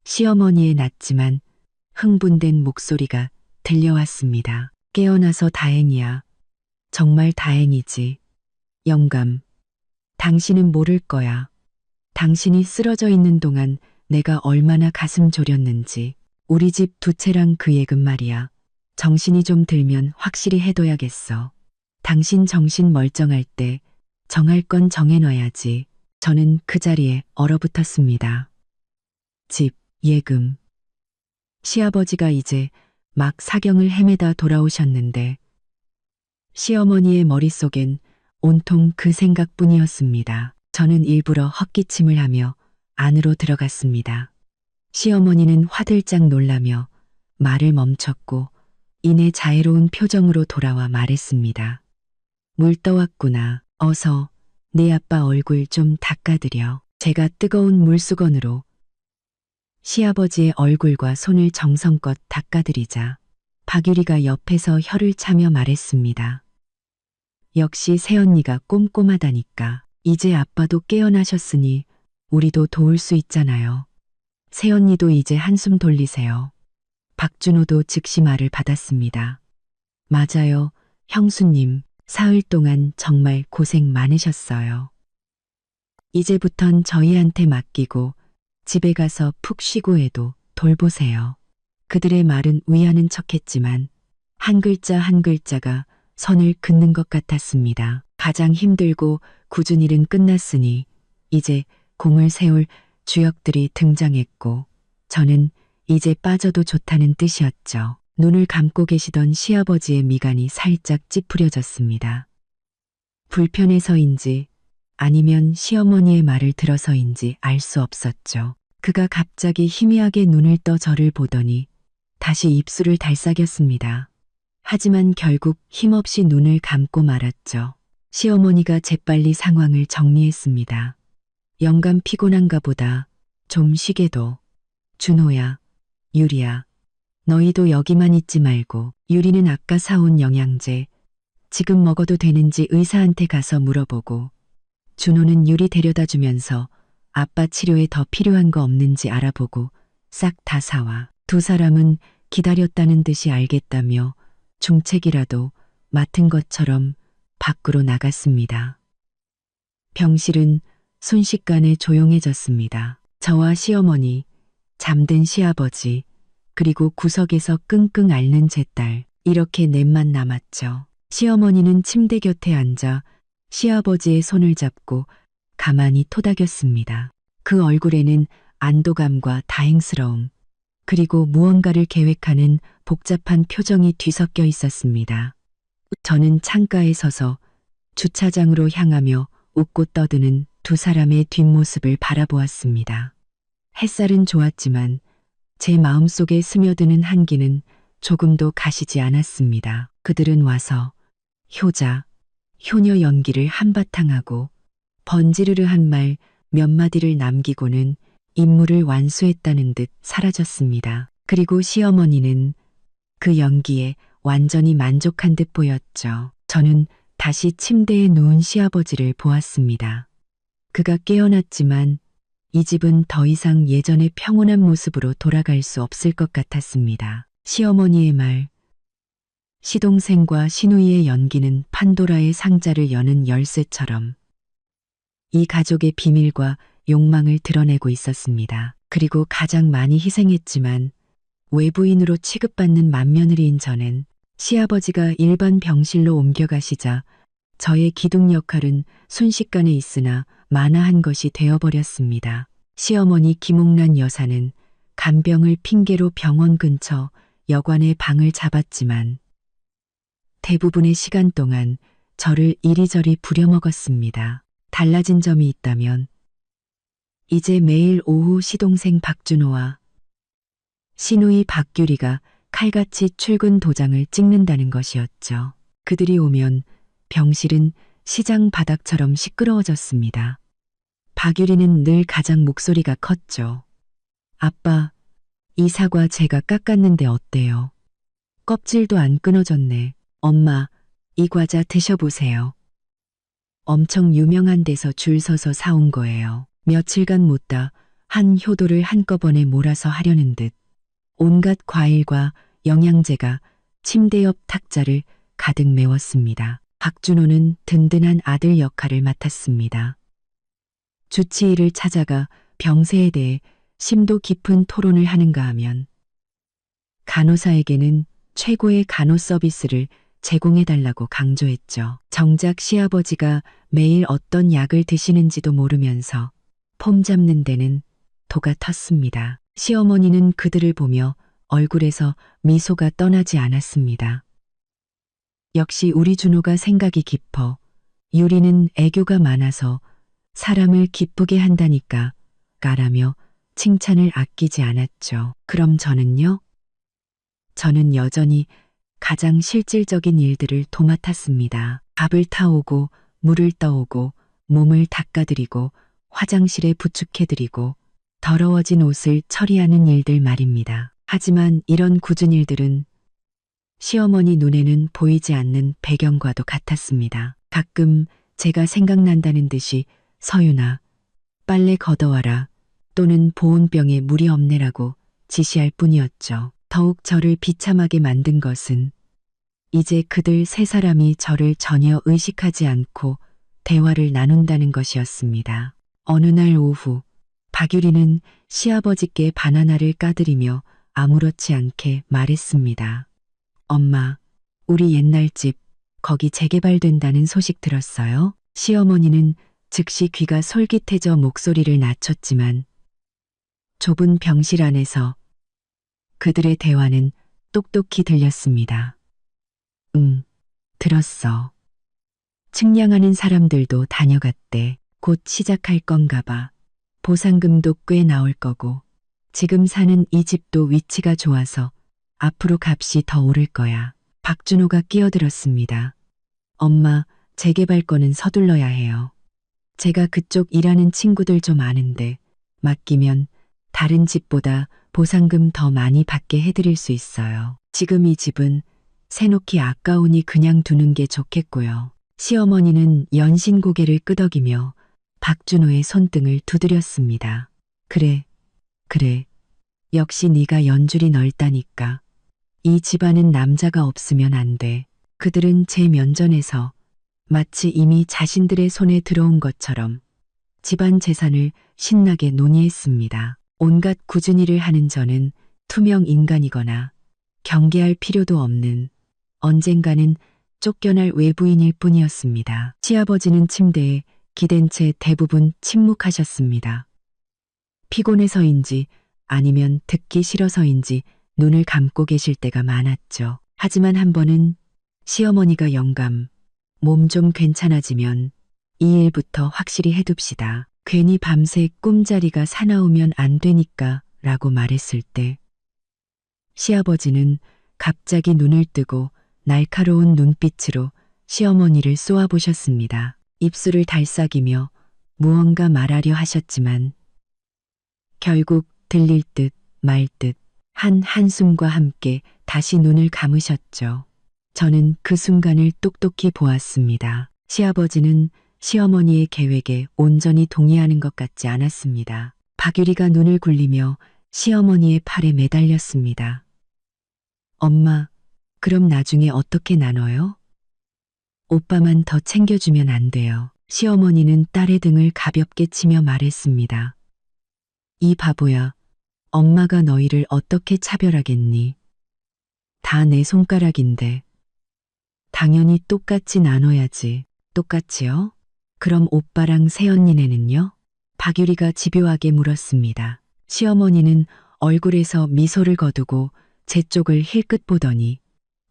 시어머니의 낮지만 흥분된 목소리가 들려왔습니다. 깨어나서 다행이야. 정말 다행이지. 영감, 당신은 모를 거야. 당신이 쓰러져 있는 동안 내가 얼마나 가슴 졸였는지. 우리 집 두 채랑 그 예금 말이야. 정신이 좀 들면 확실히 해둬야겠어. 당신 정신 멀쩡할 때 정할 건 정해놔야지. 저는 그 자리에 얼어붙었습니다. 집, 예금. 시아버지가 이제 막 사경을 헤매다 돌아오셨는데 시어머니의 머릿속엔 온통 그 생각뿐이었습니다. 저는 일부러 헛기침을 하며 안으로 들어갔습니다. 시어머니는 화들짝 놀라며 말을 멈췄고 이내 자애로운 표정으로 돌아와 말했습니다. 물 떠왔구나. 어서 네 아빠 얼굴 좀 닦아드려. 제가 뜨거운 물수건으로 시아버지의 얼굴과 손을 정성껏 닦아드리자 박유리가 옆에서 혀를 차며 말했습니다. 역시 새언니가 꼼꼼하다니까. 이제 아빠도 깨어나셨으니 우리도 도울 수 있잖아요. 새언니도 이제 한숨 돌리세요. 박준호도 즉시 말을 받았습니다. 맞아요, 형수님. 사흘 동안 정말 고생 많으셨어요. 이제부턴 저희한테 맡기고 집에 가서 푹 쉬고 해도 돌보세요. 그들의 말은 위하는 척했지만 한 글자 한 글자가 선을 긋는 것 같았습니다. 가장 힘들고 굳은 일은 끝났으니 이제 공을 세울 주역들이 등장했고 저는 이제 빠져도 좋다는 뜻이었죠. 눈을 감고 계시던 시아버지의 미간이 살짝 찌푸려졌습니다. 불편해서인지 아니면 시어머니의 말을 들어서인지 알 수 없었죠. 그가 갑자기 희미하게 눈을 떠 저를 보더니 다시 입술을 달싹였습니다. 하지만 결국 힘없이 눈을 감고 말았죠. 시어머니가 재빨리 상황을 정리했습니다. 영감 피곤한가 보다. 좀 쉬게도. 준호야, 유리야. 너희도 여기만 있지 말고 유리는 아까 사온 영양제 지금 먹어도 되는지 의사한테 가서 물어보고 준호는 유리 데려다 주면서 아빠 치료에 더 필요한 거 없는지 알아보고 싹 다 사와. 두 사람은 기다렸다는 듯이 알겠다며 중책이라도 맡은 것처럼 밖으로 나갔습니다. 병실은 순식간에 조용해졌습니다. 저와 시어머니, 잠든 시아버지, 그리고 구석에서 끙끙 앓는 제 딸, 이렇게 넷만 남았죠. 시어머니는 침대 곁에 앉아 시아버지의 손을 잡고 가만히 토닥였습니다. 그 얼굴에는 안도감과 다행스러움, 그리고 무언가를 계획하는 복잡한 표정이 뒤섞여 있었습니다. 저는 창가에 서서 주차장으로 향하며 웃고 떠드는 두 사람의 뒷모습을 바라보았습니다. 햇살은 좋았지만 제 마음속에 스며드는 한기는 조금도 가시지 않았습니다. 그들은 와서 효자, 효녀 연기를 한바탕 하고 번지르르한 말 몇 마디를 남기고는 임무를 완수했다는 듯 사라졌습니다. 그리고 시어머니는 그 연기에 완전히 만족한 듯 보였죠. 저는 다시 침대에 누운 시아버지를 보았습니다. 그가 깨어났지만 이 집은 더 이상 예전의 평온한 모습으로 돌아갈 수 없을 것 같았습니다. 시어머니의 말, 시동생과 시누이의 연기는 판도라의 상자를 여는 열쇠처럼 이 가족의 비밀과 욕망을 드러내고 있었습니다. 그리고 가장 많이 희생했지만 외부인으로 취급받는 맏며느리인 저는 시아버지가 일반 병실로 옮겨가시자 저의 기둥 역할은 순식간에 있으나 만화한 것이 되어버렸습니다. 시어머니 김옥란 여사는 간병을 핑계로 병원 근처 여관의 방을 잡았지만 대부분의 시간 동안 저를 이리저리 부려먹었습니다. 달라진 점이 있다면 이제 매일 오후 시동생 박준호와 시누이 박규리가 칼같이 출근 도장을 찍는다는 것이었죠. 그들이 오면 병실은 시장 바닥처럼 시끄러워졌습니다. 박유리는 늘 가장 목소리가 컸죠. 아빠, 이 사과 제가 깎았는데 어때요? 껍질도 안 끊어졌네. 엄마, 이 과자 드셔보세요. 엄청 유명한 데서 줄 서서 사온 거예요. 며칠간 못다 한 효도를 한꺼번에 몰아서 하려는 듯 온갖 과일과 영양제가 침대 옆 탁자를 가득 메웠습니다. 박준호는 든든한 아들 역할을 맡았습니다. 주치의를 찾아가 병세에 대해 심도 깊은 토론을 하는가 하면 간호사에게는 최고의 간호 서비스를 제공해달라고 강조했죠. 정작 시아버지가 매일 어떤 약을 드시는지도 모르면서 폼 잡는 데는 도가 텄습니다. 시어머니는 그들을 보며 얼굴에서 미소가 떠나지 않았습니다. 역시 우리 준호가 생각이 깊어. 유리는 애교가 많아서 사람을 기쁘게 한다니까 까라며 칭찬을 아끼지 않았죠. 그럼 저는요? 저는 여전히 가장 실질적인 일들을 도맡았습니다. 밥을 타오고 물을 떠오고 몸을 닦아드리고 화장실에 부축해드리고 더러워진 옷을 처리하는 일들 말입니다. 하지만 이런 굳은 일들은 시어머니 눈에는 보이지 않는 배경과도 같았습니다. 가끔 제가 생각난다는 듯이 서윤아, 빨래 걷어와라 또는 보온병에 물이 없네라고 지시할 뿐이었죠. 더욱 저를 비참하게 만든 것은 이제 그들 세 사람이 저를 전혀 의식하지 않고 대화를 나눈다는 것이었습니다. 어느 날 오후 박유리는 시아버지께 바나나를 까드리며 아무렇지 않게 말했습니다. 엄마, 우리 옛날 집 거기 재개발된다는 소식 들었어요? 시어머니는 즉시 귀가 솔깃해져 목소리를 낮췄지만 좁은 병실 안에서 그들의 대화는 똑똑히 들렸습니다. 응, 들었어. 측량하는 사람들도 다녀갔대. 곧 시작할 건가 봐. 보상금도 꽤 나올 거고 지금 사는 이 집도 위치가 좋아서 앞으로 값이 더 오를 거야. 박준호가 끼어들었습니다. 엄마, 재개발 거는 서둘러야 해요. 제가 그쪽 일하는 친구들 좀 아는데 맡기면 다른 집보다 보상금 더 많이 받게 해드릴 수 있어요. 지금 이 집은 새놓기 아까우니 그냥 두는 게 좋겠고요. 시어머니는 연신 고개를 끄덕이며 박준호의 손등을 두드렸습니다. 그래, 그래. 역시 네가 연줄이 넓다니까. 이 집안은 남자가 없으면 안 돼. 그들은 제 면전에서 마치 이미 자신들의 손에 들어온 것처럼 집안 재산을 신나게 논의했습니다. 온갖 굳은 일을 하는 저는 투명 인간이거나 경계할 필요도 없는 언젠가는 쫓겨날 외부인일 뿐이었습니다. 시아버지는 침대에 기댄 채 대부분 침묵하셨습니다. 피곤해서인지 아니면 듣기 싫어서인지 눈을 감고 계실 때가 많았죠. 하지만 한 번은 시어머니가 영감, 몸 좀 괜찮아지면 이 일부터 확실히 해둡시다. 괜히 밤새 꿈자리가 사나우면 안 되니까 라고 말했을 때 시아버지는 갑자기 눈을 뜨고 날카로운 눈빛으로 시어머니를 쏘아보셨습니다. 입술을 달싹이며 무언가 말하려 하셨지만 결국 들릴 듯 말 듯 한 한숨과 함께 다시 눈을 감으셨죠. 저는 그 순간을 똑똑히 보았습니다. 시아버지는 시어머니의 계획에 온전히 동의하는 것 같지 않았습니다. 박유리가 눈을 굴리며 시어머니의 팔에 매달렸습니다. 엄마, 그럼 나중에 어떻게 나눠요? 오빠만 더 챙겨주면 안 돼요. 시어머니는 딸의 등을 가볍게 치며 말했습니다. 이 바보야, 엄마가 너희를 어떻게 차별하겠니? 다 내 손가락인데. 당연히 똑같이 나눠야지. 똑같이요? 그럼 오빠랑 새언니네는요? 박유리가 집요하게 물었습니다. 시어머니는 얼굴에서 미소를 거두고 제 쪽을 힐끗 보더니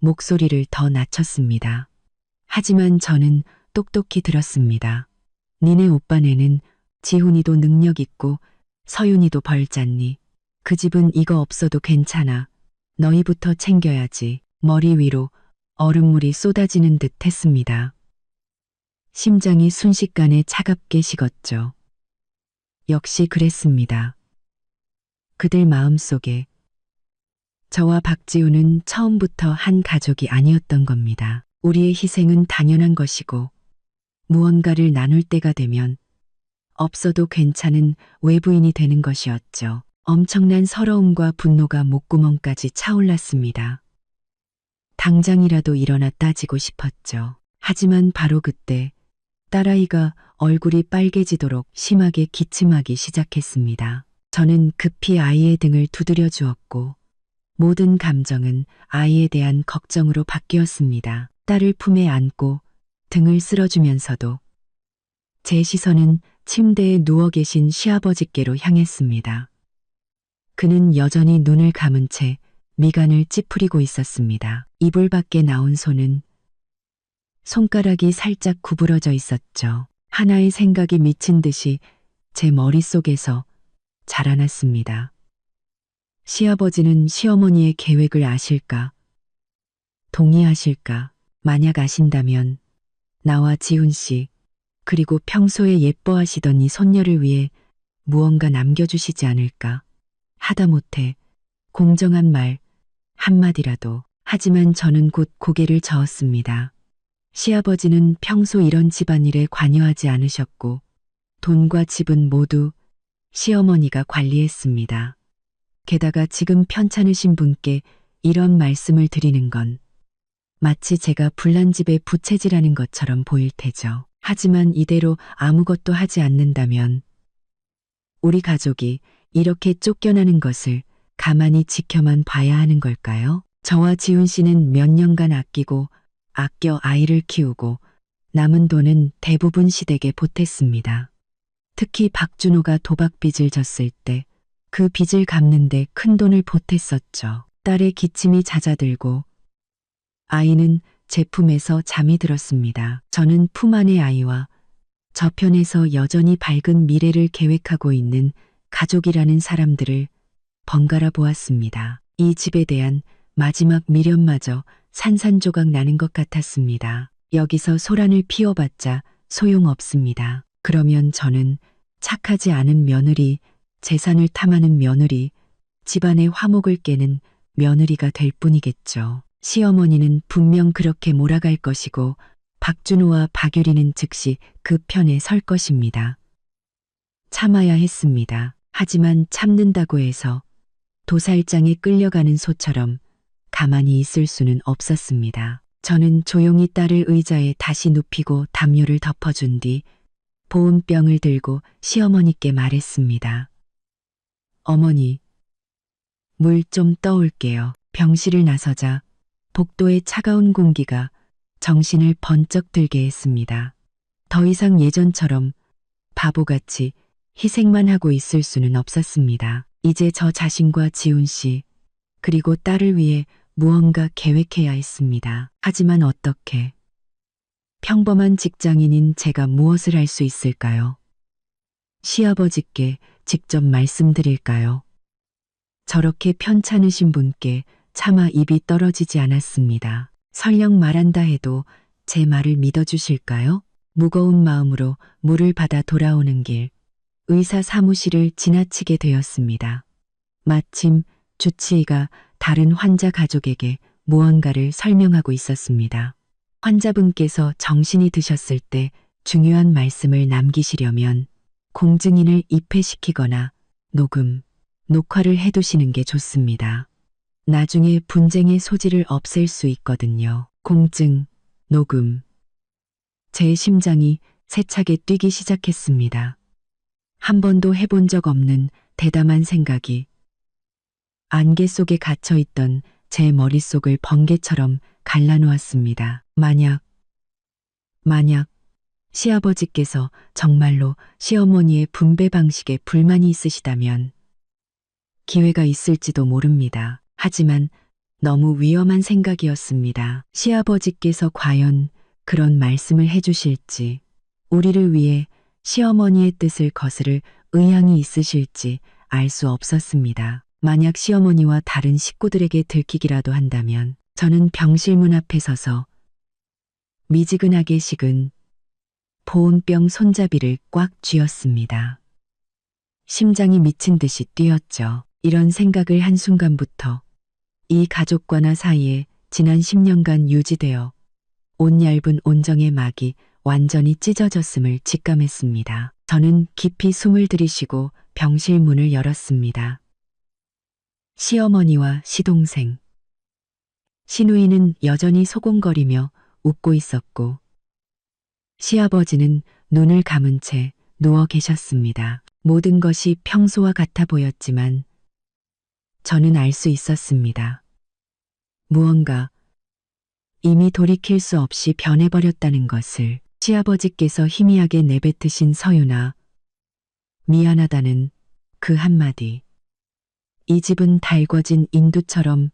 목소리를 더 낮췄습니다. 하지만 저는 똑똑히 들었습니다. 니네 오빠네는 지훈이도 능력 있고 서윤이도 벌잖니. 그 집은 이거 없어도 괜찮아. 너희부터 챙겨야지. 머리 위로 얼음물이 쏟아지는 듯 했습니다. 심장이 순식간에 차갑게 식었죠. 역시 그랬습니다. 그들 마음속에 저와 박지훈은 처음부터 한 가족이 아니었던 겁니다. 우리의 희생은 당연한 것이고 무언가를 나눌 때가 되면 없어도 괜찮은 외부인이 되는 것이었죠. 엄청난 서러움과 분노가 목구멍까지 차올랐습니다. 당장이라도 일어나 따지고 싶었죠. 하지만 바로 그때 딸아이가 얼굴이 빨개지도록 심하게 기침하기 시작했습니다. 저는 급히 아이의 등을 두드려 주었고 모든 감정은 아이에 대한 걱정으로 바뀌었습니다. 딸을 품에 안고 등을 쓸어주면서도 제 시선은 침대에 누워 계신 시아버지께로 향했습니다. 그는 여전히 눈을 감은 채 미간을 찌푸리고 있었습니다. 이불 밖에 나온 손은 손가락이 살짝 구부러져 있었죠. 하나의 생각이 미친 듯이 제 머릿속에서 자라났습니다. 시아버지는 시어머니의 계획을 아실까? 동의하실까? 만약 아신다면 나와 지훈 씨 그리고 평소에 예뻐하시던 이 손녀를 위해 무언가 남겨주시지 않을까? 하다못해 공정한 말 한마디라도. 하지만 저는 곧 고개를 저었습니다. 시아버지는 평소 이런 집안일에 관여하지 않으셨고 돈과 집은 모두 시어머니가 관리했습니다. 게다가 지금 편찮으신 분께 이런 말씀을 드리는 건 마치 제가 불난 집의 부채질하는 것처럼 보일 테죠. 하지만 이대로 아무것도 하지 않는다면 우리 가족이 이렇게 쫓겨나는 것을 가만히 지켜만 봐야 하는 걸까요? 저와 지훈 씨는 몇 년간 아껴 아이를 키우고 남은 돈은 대부분 시댁에 보탰습니다. 특히 박준호가 도박빚을 졌을 때 그 빚을 갚는데 큰 돈을 보탰었죠. 딸의 기침이 잦아들고 아이는 제 품에서 잠이 들었습니다. 저는 품 안의 아이와 저편에서 여전히 밝은 미래를 계획하고 있는 가족이라는 사람들을 번갈아 보았습니다. 이 집에 대한 마지막 미련마저 산산조각 나는 것 같았습니다. 여기서 소란을 피워봤자 소용없습니다. 그러면 저는 착하지 않은 며느리, 재산을 탐하는 며느리, 집안의 화목을 깨는 며느리가 될 뿐이겠죠. 시어머니는 분명 그렇게 몰아갈 것이고 박준호와 박유리는 즉시 그 편에 설 것입니다. 참아야 했습니다. 하지만 참는다고 해서 도살장에 끌려가는 소처럼 가만히 있을 수는 없었습니다. 저는 조용히 딸을 의자에 다시 눕히고 담요를 덮어준 뒤 보온병을 들고 시어머니께 말했습니다. 어머니, 물 좀 떠올게요. 병실을 나서자 복도의 차가운 공기가 정신을 번쩍 들게 했습니다. 더 이상 예전처럼 바보같이 희생만 하고 있을 수는 없었습니다. 이제 저 자신과 지훈 씨, 그리고 딸을 위해 무언가 계획해야 했습니다. 하지만 어떻게? 평범한 직장인인 제가 무엇을 할 수 있을까요? 시아버지께 직접 말씀드릴까요? 저렇게 편찮으신 분께 차마 입이 떨어지지 않았습니다. 설령 말한다 해도 제 말을 믿어주실까요? 무거운 마음으로 물을 받아 돌아오는 길, 의사 사무실을 지나치게 되었습니다. 마침 주치의가 다른 환자 가족에게 무언가를 설명하고 있었습니다. 환자분께서 정신이 드셨을 때 중요한 말씀을 남기시려면 공증인을 입회시키거나 녹화를 해두시는 게 좋습니다. 나중에 분쟁의 소지를 없앨 수 있거든요. 공증, 녹음. 제 심장이 세차게 뛰기 시작했습니다. 한 번도 해본 적 없는 대담한 생각이 안개 속에 갇혀있던 제 머릿속을 번개처럼 갈라놓았습니다. 만약 시아버지께서 정말로 시어머니의 분배 방식에 불만이 있으시다면 기회가 있을지도 모릅니다. 하지만 너무 위험한 생각이었습니다. 시아버지께서 과연 그런 말씀을 해주실지, 우리를 위해 시어머니의 뜻을 거스를 의향이 있으실지 알 수 없었습니다. 만약 시어머니와 다른 식구들에게 들키기라도 한다면 저는 병실 문 앞에 서서 미지근하게 식은 보온병 손잡이를 꽉 쥐었습니다. 심장이 미친 듯이 뛰었죠. 이런 생각을 한순간부터 이 가족과 나 사이에 지난 10년간 유지되어 온 얇은 온정의 막이 완전히 찢어졌음을 직감했습니다. 저는 깊이 숨을 들이쉬고 병실 문을 열었습니다. 시어머니와 시동생, 시누이는 여전히 소곤거리며 웃고 있었고 시아버지는 눈을 감은 채 누워 계셨습니다. 모든 것이 평소와 같아 보였지만 저는 알 수 있었습니다. 무언가 이미 돌이킬 수 없이 변해버렸다는 것을. 시아버지께서 희미하게 내뱉으신 서윤아, 미안하다는 그 한마디. 이 집은 달궈진 인두처럼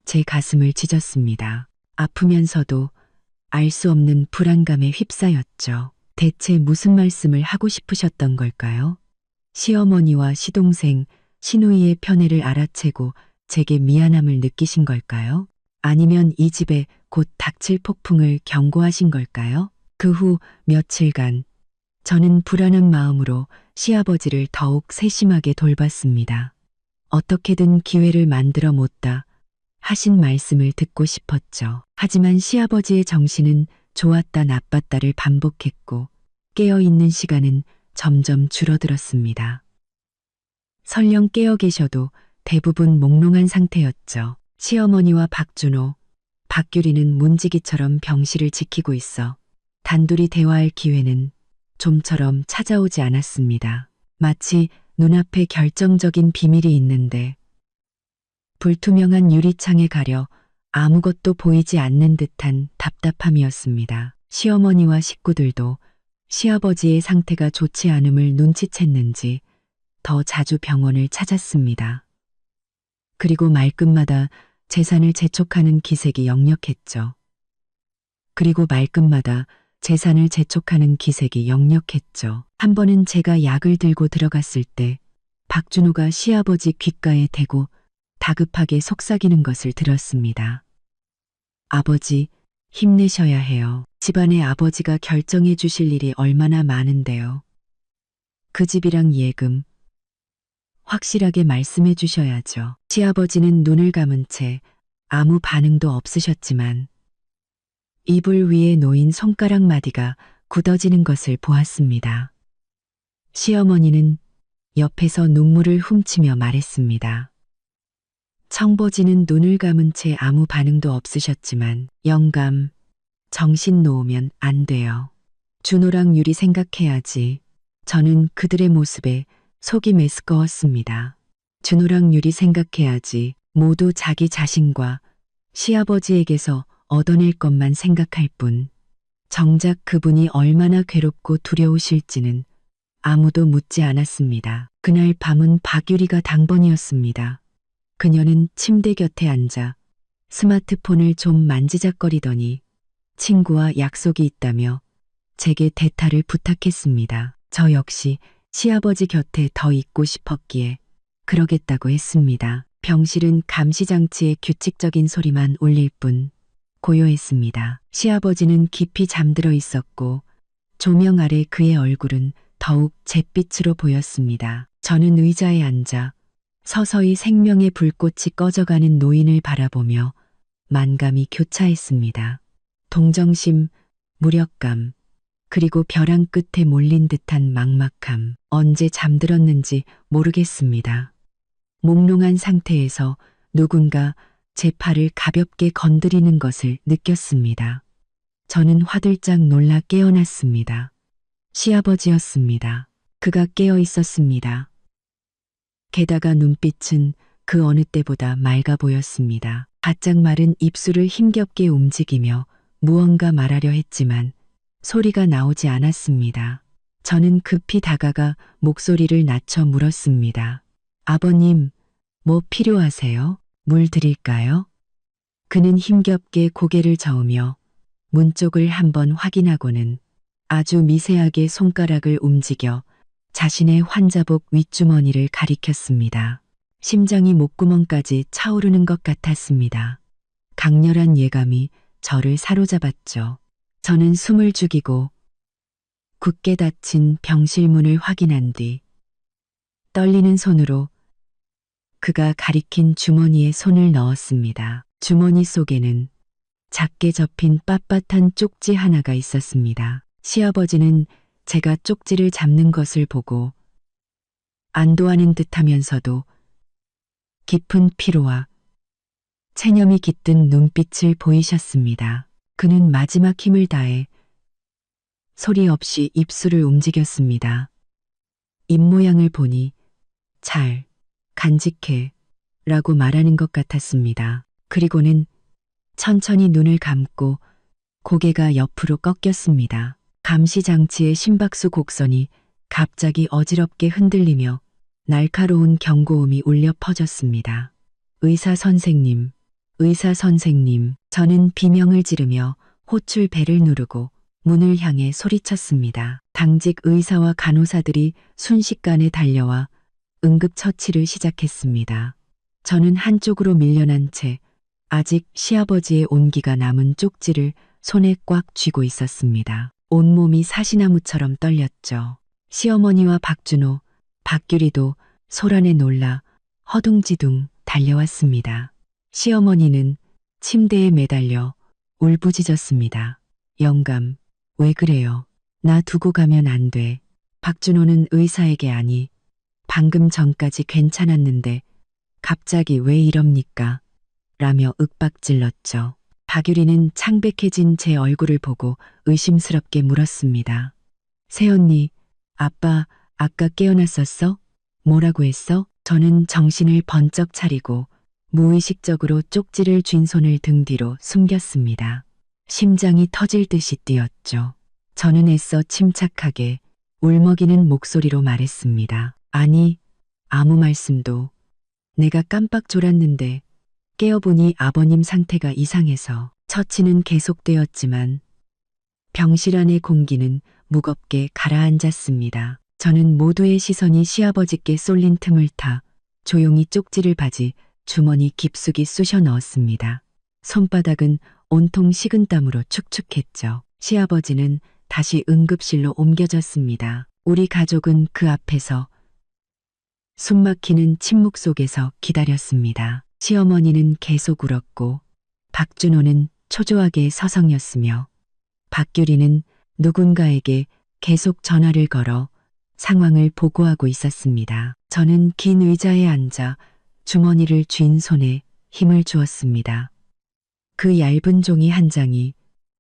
제 가슴을 찢었습니다. 아프면서도 알 수 없는 불안감에 휩싸였죠. 대체 무슨 말씀을 하고 싶으셨던 걸까요? 시어머니와 시동생, 시누이의 편애를 알아채고 제게 미안함을 느끼신 걸까요? 아니면 이 집에 곧 닥칠 폭풍을 경고하신 걸까요? 그 후 며칠간 저는 불안한 마음으로 시아버지를 더욱 세심하게 돌봤습니다. 어떻게든 기회를 만들어 못다 하신 말씀을 듣고 싶었죠. 하지만 시아버지의 정신은 좋았다 나빴다를 반복했고 깨어있는 시간은 점점 줄어들었습니다. 설령 깨어 계셔도 대부분 몽롱한 상태였죠. 시어머니와 박준호, 박규리는 문지기처럼 병실을 지키고 있어 단둘이 대화할 기회는 좀처럼 찾아오지 않았습니다. 마치 눈앞에 결정적인 비밀이 있는데 불투명한 유리창에 가려 아무것도 보이지 않는 듯한 답답함이었습니다. 시어머니와 식구들도 시아버지의 상태가 좋지 않음을 눈치챘는지 더 자주 병원을 찾았습니다. 그리고 말끝마다 재산을 재촉하는 기색이 역력했죠. 한 번은 제가 약을 들고 들어갔을 때 박준호가 시아버지 귓가에 대고 다급하게 속삭이는 것을 들었습니다. 아버지, 힘내셔야 해요. 집안에 아버지가 결정해 주실 일이 얼마나 많은데요. 그 집이랑 예금 확실하게 말씀해 주셔야죠. 시아버지는 눈을 감은 채 아무 반응도 없으셨지만 이불 위에 놓인 손가락 마디가 굳어지는 것을 보았습니다. 시어머니는 옆에서 눈물을 훔치며 말했습니다. 청보지는 눈을 감은 채 아무 반응도 없으셨지만 영감, 정신 놓으면 안 돼요. 준호랑 유리 생각해야지. 저는 그들의 모습에 속이 메스꺼웠습니다. 준호랑 유리 생각해야지. 모두 자기 자신과 시아버지에게서 얻어낼 것만 생각할 뿐 정작 그분이 얼마나 괴롭고 두려우실지는 아무도 묻지 않았습니다. 그날 밤은 박유리가 당번이었습니다. 그녀는 침대 곁에 앉아 스마트폰을 좀 만지작거리더니 친구와 약속이 있다며 제게 대타를 부탁했습니다. 저 역시 시아버지 곁에 더 있고 싶었기에 그러겠다고 했습니다. 병실은 감시장치의 규칙적인 소리만 울릴 뿐 고요했습니다. 시아버지는 깊이 잠들어 있었고 조명 아래 그의 얼굴은 더욱 잿빛으로 보였습니다. 저는 의자에 앉아 서서히 생명의 불꽃이 꺼져가는 노인을 바라보며 만감이 교차했습니다. 동정심, 무력감, 그리고 벼랑 끝에 몰린 듯한 막막함. 언제 잠들었는지 모르겠습니다. 몽롱한 상태에서 누군가 제 팔을 가볍게 건드리는 것을 느꼈습니다. 저는 화들짝 놀라 깨어났습니다. 시아버지였습니다. 그가 깨어 있었습니다. 게다가 눈빛은 그 어느 때보다 맑아 보였습니다. 바짝 마른 입술을 힘겹게 움직이며 무언가 말하려 했지만 소리가 나오지 않았습니다. 저는 급히 다가가 목소리를 낮춰 물었습니다. 아버님, 뭐 필요하세요? 물 드릴까요? 그는 힘겹게 고개를 저으며 문 쪽을 한번 확인하고는 아주 미세하게 손가락을 움직여 자신의 환자복 윗주머니를 가리켰습니다. 심장이 목구멍까지 차오르는 것 같았습니다. 강렬한 예감이 저를 사로잡았죠. 저는 숨을 죽이고 굳게 닫힌 병실 문을 확인한 뒤 떨리는 손으로 그가 가리킨 주머니에 손을 넣었습니다. 주머니 속에는 작게 접힌 빳빳한 쪽지 하나가 있었습니다. 시아버지는 제가 쪽지를 잡는 것을 보고 안도하는 듯하면서도 깊은 피로와 체념이 깃든 눈빛을 보이셨습니다. 그는 마지막 힘을 다해 소리 없이 입술을 움직였습니다. 입모양을 보니 잘 간직해 라고 말하는 것 같았습니다. 그리고는 천천히 눈을 감고 고개가 옆으로 꺾였습니다. 감시장치의 심박수 곡선이 갑자기 어지럽게 흔들리며 날카로운 경고음이 울려 퍼졌습니다. 의사 선생님, 의사 선생님. 저는 비명을 지르며 호출 벨을 누르고 문을 향해 소리쳤습니다. 당직 의사와 간호사들이 순식간에 달려와 응급처치를 시작했습니다. 저는 한쪽으로 밀려난 채 아직 시아버지의 온기가 남은 쪽지를 손에 꽉 쥐고 있었습니다. 온몸이 사시나무처럼 떨렸죠. 시어머니와 박준호, 박규리도 소란에 놀라 허둥지둥 달려왔습니다. 시어머니는 침대에 매달려 울부짖었습니다. 영감, 왜 그래요? 나 두고 가면 안 돼. 박준호는 의사에게 아니, 방금 전까지 괜찮았는데 갑자기 왜 이럽니까? 라며 윽박질렀죠. 박유리는 창백해진 제 얼굴을 보고 의심스럽게 물었습니다. 새언니, 아빠 아까 깨어났었어? 뭐라고 했어? 저는 정신을 번쩍 차리고 무의식적으로 쪽지를 쥔 손을 등 뒤로 숨겼습니다. 심장이 터질 듯이 뛰었죠. 저는 애써 침착하게 울먹이는 목소리로 말했습니다. 아니, 아무 말씀도. 내가 깜빡 졸았는데 깨어보니 아버님 상태가 이상해서. 처치는 계속되었지만 병실 안의 공기는 무겁게 가라앉았습니다. 저는 모두의 시선이 시아버지께 쏠린 틈을 타 조용히 쪽지를 바지 주머니 깊숙이 쑤셔 넣었습니다. 손바닥은 온통 식은땀으로 축축했죠. 시아버지는 다시 응급실로 옮겨졌습니다. 우리 가족은 그 앞에서 숨막히는 침묵 속에서 기다렸습니다. 시어머니는 계속 울었고 박준호는 초조하게 서성였으며 박규리는 누군가에게 계속 전화를 걸어 상황을 보고하고 있었습니다. 저는 긴 의자에 앉아 주머니를 쥔 손에 힘을 주었습니다. 그 얇은 종이 한 장이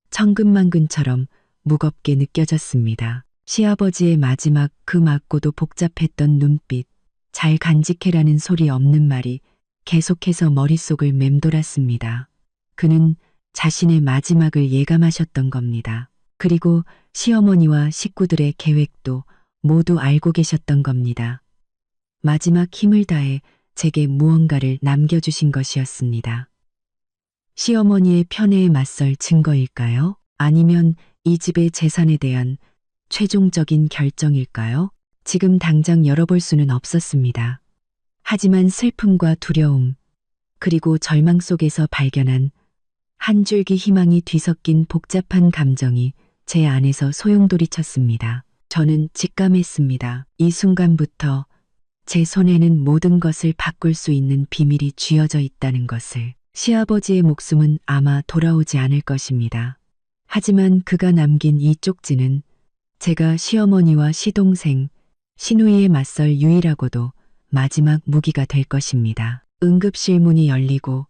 천근만근처럼 무겁게 느껴졌습니다. 시아버지의 마지막 그 맑고도 복잡했던 눈빛, 잘 간직해라는 소리 없는 말이 계속해서 머릿속을 맴돌았습니다. 그는 자신의 마지막을 예감하셨던 겁니다. 그리고 시어머니와 식구들의 계획도 모두 알고 계셨던 겁니다. 마지막 힘을 다해 제게 무언가를 남겨주신 것이었습니다. 시어머니의 편애에 맞설 증거일까요? 아니면 이 집의 재산에 대한 최종적인 결정일까요? 지금 당장 열어볼 수는 없었습니다. 하지만 슬픔과 두려움, 그리고 절망 속에서 발견한 한 줄기 희망이 뒤섞인 복잡한 감정이 제 안에서 소용돌이쳤습니다. 저는 직감했습니다. 이 순간부터 제 손에는 모든 것을 바꿀 수 있는 비밀이 쥐어져 있다는 것을. 시아버지의 목숨은 아마 돌아오지 않을 것입니다. 하지만 그가 남긴 이 쪽지는 제가 시어머니와 시동생, 시누이에 맞설 유일하고도 마지막 무기가 될 것입니다. 응급실 문이 열리고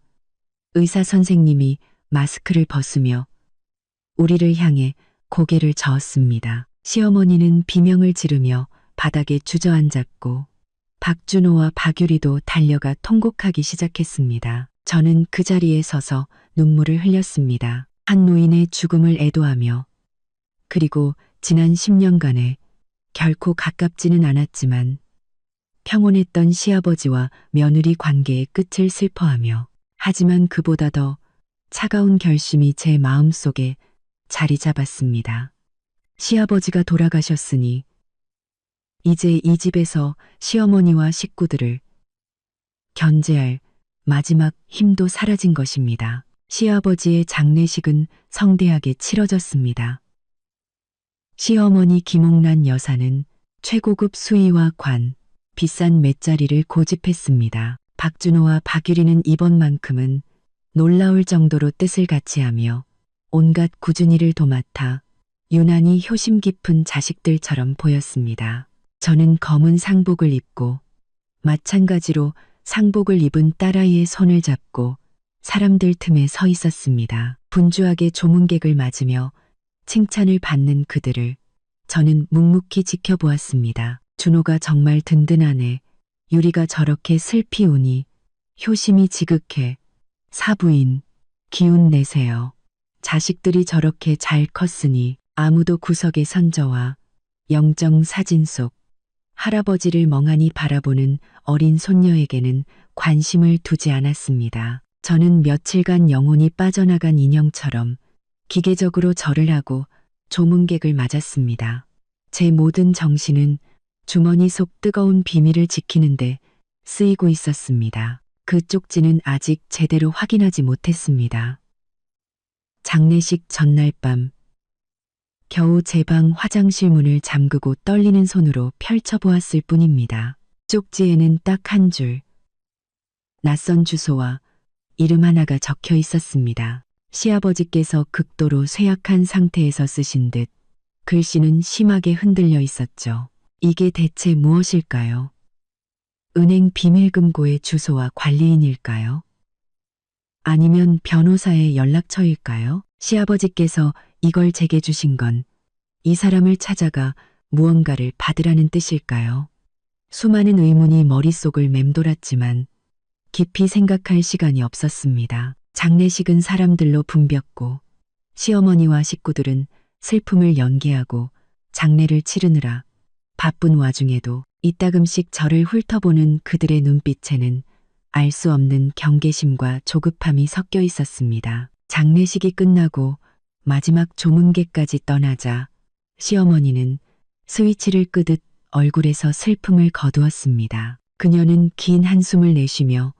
의사 선생님이 마스크를 벗으며 우리를 향해 고개를 저었습니다. 시어머니는 비명을 지르며 바닥에 주저앉았고 박준호와 박유리도 달려가 통곡하기 시작했습니다. 저는 그 자리에 서서 눈물을 흘렸습니다. 한 노인의 죽음을 애도하며 그리고 지난 10년간에 결코 가깝지는 않았지만 평온했던 시아버지와 며느리 관계의 끝을 슬퍼하며 하지만 그보다 더 차가운 결심이 제 마음속에 자리 잡았습니다. 시아버지가 돌아가셨으니 이제 이 집에서 시어머니와 식구들을 견제할 마지막 힘도 사라진 것입니다. 시아버지의 장례식은 성대하게 치러졌습니다. 시어머니 김옥란 여사는 최고급 수의와 관, 비싼 맷자리를 고집했습니다. 박준호와 박유리는 이번만큼은 놀라울 정도로 뜻을 같이하며 온갖 꾸준히를 도맡아 유난히 효심 깊은 자식들처럼 보였습니다. 저는 검은 상복을 입고 마찬가지로 상복을 입은 딸아이의 손을 잡고 사람들 틈에 서 있었습니다. 분주하게 조문객을 맞으며 칭찬을 받는 그들을 저는 묵묵히 지켜보았습니다. 준호가 정말 든든하네. 유리가 저렇게 슬피 우니 효심이 지극해. 사부인 기운 내세요. 자식들이 저렇게 잘 컸으니 아무도 구석에 선저와 영정 사진 속 할아버지를 멍하니 바라보는 어린 손녀에게는 관심을 두지 않았습니다. 저는 며칠간 영혼이 빠져나간 인형처럼 기계적으로 절을 하고 조문객을 맞았습니다. 제 모든 정신은 주머니 속 뜨거운 비밀을 지키는데 쓰이고 있었습니다. 그 쪽지는 아직 제대로 확인하지 못했습니다. 장례식 전날 밤 겨우 제 방 화장실 문을 잠그고 떨리는 손으로 펼쳐보았을 뿐입니다. 쪽지에는 딱 한 줄, 낯선 주소와 이름 하나가 적혀 있었습니다. 시아버지께서 극도로 쇠약한 상태에서 쓰신 듯 글씨는 심하게 흔들려 있었죠. 이게 대체 무엇일까요? 은행 비밀금고의 주소와 관리인일까요? 아니면 변호사의 연락처일까요? 시아버지께서 이걸 제게 주신 건 이 사람을 찾아가 무언가를 받으라는 뜻일까요? 수많은 의문이 머릿속을 맴돌았지만 깊이 생각할 시간이 없었습니다. 장례식은 사람들로 붐볐고 시어머니와 식구들은 슬픔을 연기하고 장례를 치르느라 바쁜 와중에도 이따금씩 저를 훑어보는 그들의 눈빛에는 알 수 없는 경계심과 조급함이 섞여 있었습니다. 장례식이 끝나고 마지막 조문객까지 떠나자 시어머니는 스위치를 끄듯 얼굴에서 슬픔을 거두었습니다. 그녀는 긴 한숨을 내쉬며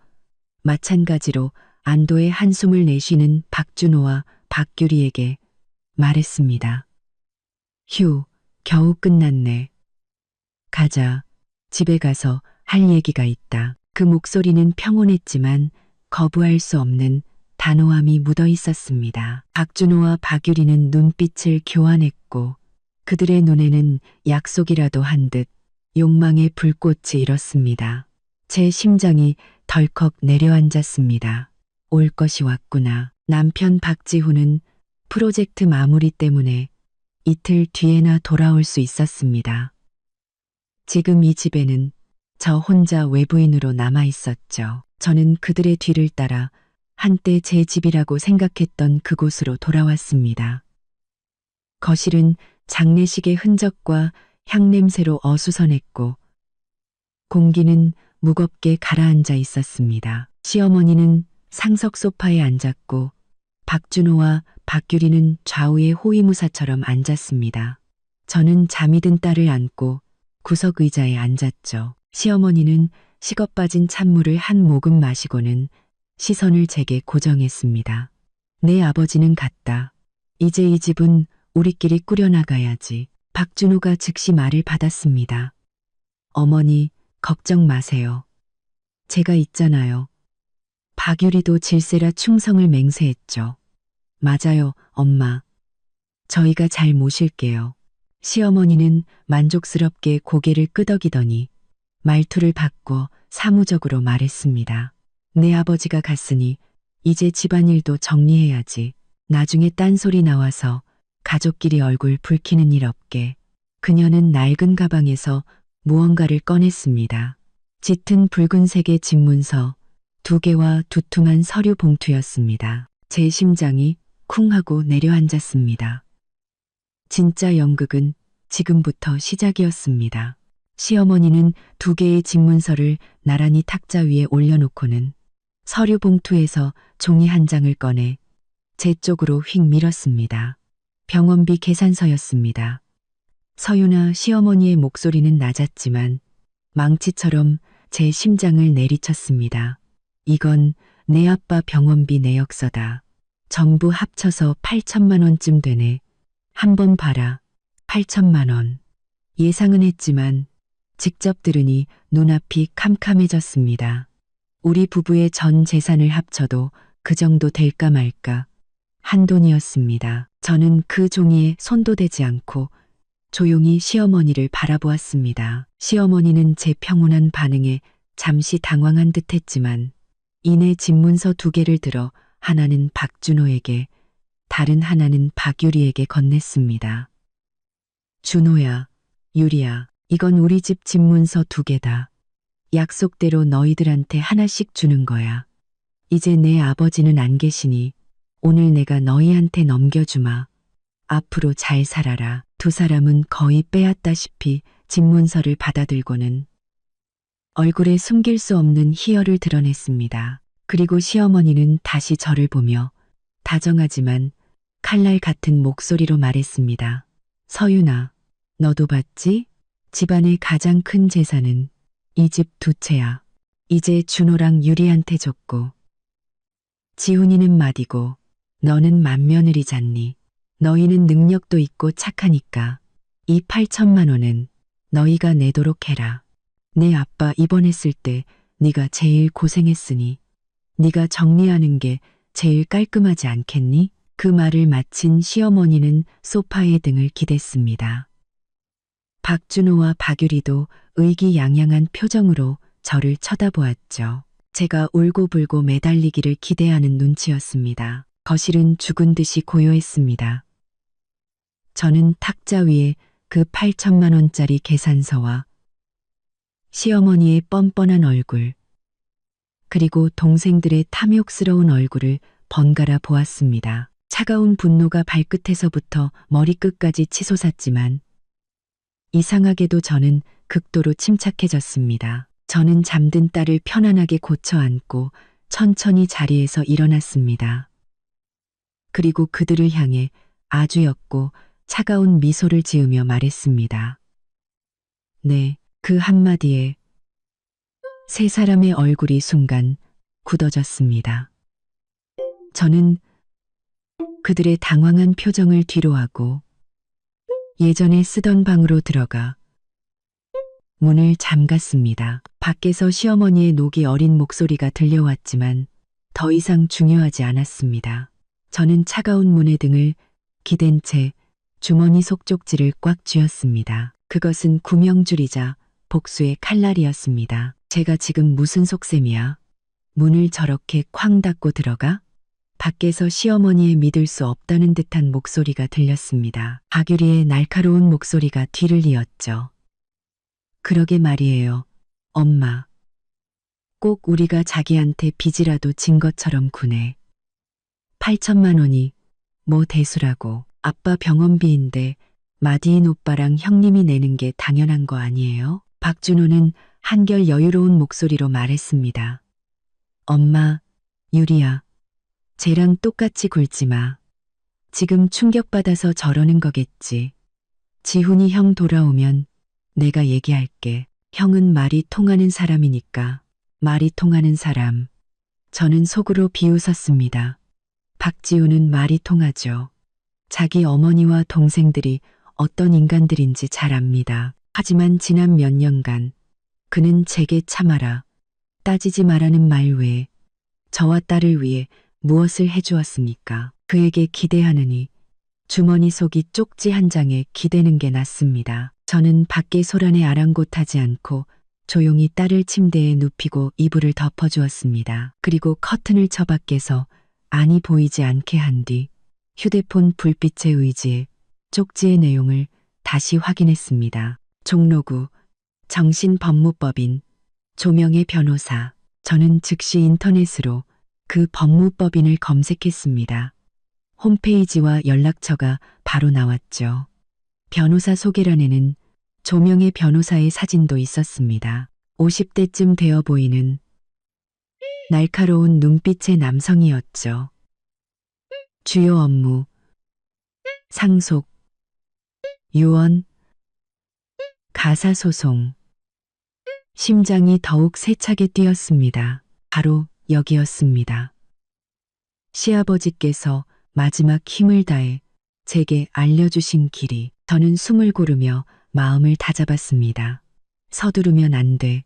마찬가지로 안도의 한숨을 내쉬는 박준호와 박규리에게 말했습니다. 휴, 겨우 끝났네. 가자. 집에 가서 할 얘기가 있다. 그 목소리는 평온했지만 거부할 수 없는 단호함이 묻어 있었습니다. 박준호와 박유리는 눈빛을 교환했고 그들의 눈에는 약속이라도 한 듯 욕망의 불꽃이 일었습니다. 제 심장이 덜컥 내려앉았습니다. 올 것이 왔구나. 남편 박지훈은 프로젝트 마무리 때문에 이틀 뒤에나 돌아올 수 있었습니다. 지금 이 집에는 저 혼자 외부인으로 남아 있었죠. 저는 그들의 뒤를 따라 한때 제 집이라고 생각했던 그곳으로 돌아왔습니다. 거실은 장례식의 흔적과 향냄새로 어수선했고 공기는 무겁게 가라앉아 있었습니다. 시어머니는 상석 소파에 앉았고 박준호와 박규리는 좌우에 호위무사처럼 앉았습니다. 저는 잠이 든 딸을 안고 구석 의자에 앉았죠. 시어머니는 식어 빠진 찬물을 한 모금 마시고는 시선을 제게 고정했습니다. 내 아버지는 갔다. 이제 이 집은 우리끼리 꾸려나가야지. 박준호가 즉시 말을 받았습니다. 어머니, 걱정 마세요. 제가 있잖아요. 박유리도 질세라 충성을 맹세했죠. 맞아요, 엄마. 저희가 잘 모실게요. 시어머니는 만족스럽게 고개를 끄덕이더니 말투를 바꿔 사무적으로 말했습니다. 내 아버지가 갔으니 이제 집안일도 정리해야지. 나중에 딴소리 나와서 가족끼리 얼굴 붉히는 일 없게. 그녀는 낡은 가방에서 무언가를 꺼냈습니다. 짙은 붉은색의 집문서 2개와 두툼한 서류 봉투였습니다. 제 심장이 쿵 하고 내려앉았습니다. 진짜 연극은 지금부터 시작이었습니다. 시어머니는 2개의 집문서를 나란히 탁자 위에 올려놓고는 서류 봉투에서 종이 한 장을 꺼내 제 쪽으로 휙 밀었습니다. 병원비 계산서였습니다. 서윤아 시어머니의 목소리는 낮았지만 망치처럼 제 심장을 내리쳤습니다. 이건 내 아빠 병원비 내역서다. 전부 합쳐서 8천만 원쯤 되네. 한번 봐라. 8천만 원. 예상은 했지만 직접 들으니 눈앞이 캄캄해졌습니다. 우리 부부의 전 재산을 합쳐도 그 정도 될까 말까 한 돈이었습니다. 저는 그 종이에 손도 대지 않고 조용히 시어머니를 바라보았습니다. 시어머니는 제 평온한 반응에 잠시 당황한 듯 했지만 이내 집문서 2개를 들어 하나는 박준호에게 다른 하나는 박유리에게 건넸습니다. 준호야, 유리야, 이건 우리 집 집문서 2개다. 약속대로 너희들한테 하나씩 주는 거야. 이제 내 아버지는 안 계시니 오늘 내가 너희한테 넘겨주마. 앞으로 잘 살아라. 2 사람은 거의 빼앗다시피 집문서를 받아들고는 얼굴에 숨길 수 없는 희열을 드러냈습니다. 그리고 시어머니는 다시 저를 보며 다정하지만 칼날 같은 목소리로 말했습니다. 서윤아, 너도 봤지? 집안의 가장 큰 재산은 이 집 2채야. 이제 준호랑 유리한테 줬고 지훈이는 맏이고 너는 맏며느리잖니. 너희는 능력도 있고 착하니까 이 8천만 원은 너희가 내도록 해라. 내 아빠 입원했을 때 네가 제일 고생했으니 네가 정리하는 게 제일 깔끔하지 않겠니? 그 말을 마친 시어머니는 소파에 등을 기댔습니다. 박준호와 박유리도 의기양양한 표정으로 저를 쳐다보았죠. 제가 울고불고 매달리기를 기대하는 눈치였습니다. 거실은 죽은 듯이 고요했습니다. 저는 탁자 위에 그 8천만 원짜리 계산서와 시어머니의 뻔뻔한 얼굴, 그리고 동생들의 탐욕스러운 얼굴을 번갈아 보았습니다. 차가운 분노가 발끝에서부터 머리끝까지 치솟았지만 이상하게도 저는 극도로 침착해졌습니다. 저는 잠든 딸을 편안하게 고쳐 안고 천천히 자리에서 일어났습니다. 그리고 그들을 향해 아주 옅고 차가운 미소를 지으며 말했습니다. 네, 그 한마디에 3 사람의 얼굴이 순간 굳어졌습니다. 저는 그들의 당황한 표정을 뒤로하고 예전에 쓰던 방으로 들어가 문을 잠갔습니다. 밖에서 시어머니의 녹이 어린 목소리가 들려왔지만 더 이상 중요하지 않았습니다. 저는 차가운 문의 등을 기댄 채 주머니 속쪽지를 꽉 쥐었습니다. 그것은 구명줄이자 복수의 칼날이었습니다. 제가 지금 무슨 속셈이야? 문을 저렇게 쾅 닫고 들어가? 밖에서 시어머니의 믿을 수 없다는 듯한 목소리가 들렸습니다. 박유리의 날카로운 목소리가 뒤를 이었죠. 그러게 말이에요. 엄마. 꼭 우리가 자기한테 빚이라도 진 것처럼 구네. 8천만 원이 뭐 대수라고. 아빠 병원비인데 마디인 오빠랑 형님이 내는 게 당연한 거 아니에요? 박준호는 한결 여유로운 목소리로 말했습니다. 엄마, 유리야. 쟤랑 똑같이 굴지 마. 지금 충격받아서 저러는 거겠지. 지훈이 형 돌아오면 내가 얘기할게. 형은 말이 통하는 사람이니까. 말이 통하는 사람. 저는 속으로 비웃었습니다. 박지훈은 말이 통하죠. 자기 어머니와 동생들이 어떤 인간들인지 잘 압니다. 하지만 지난 몇 년간 그는 제게 참아라, 따지지 말라는 말 외에 저와 딸을 위해 무엇을 해주었습니까? 그에게 기대하느니 주머니 속이 쪽지 한 장에 기대는 게 낫습니다. 저는 밖에 소란에 아랑곳하지 않고 조용히 딸을 침대에 눕히고 이불을 덮어주었습니다. 그리고 커튼을 쳐 밖에서 안이 보이지 않게 한 뒤 휴대폰 불빛에 의지해 쪽지의 내용을 다시 확인했습니다. 종로구 정신법무법인 조명의 변호사. 저는 즉시 인터넷으로 그 법무법인을 검색했습니다. 홈페이지와 연락처가 바로 나왔죠. 변호사 소개란에는 조명의 변호사의 사진도 있었습니다. 50대쯤 되어 보이는 날카로운 눈빛의 남성이었죠. 주요 업무, 상속, 유언, 가사소송. 심장이 더욱 세차게 뛰었습니다. 바로 여기였습니다. 시아버지께서 마지막 힘을 다해 제게 알려주신 길이. 저는 숨을 고르며 마음을 다잡았습니다. 서두르면 안 돼.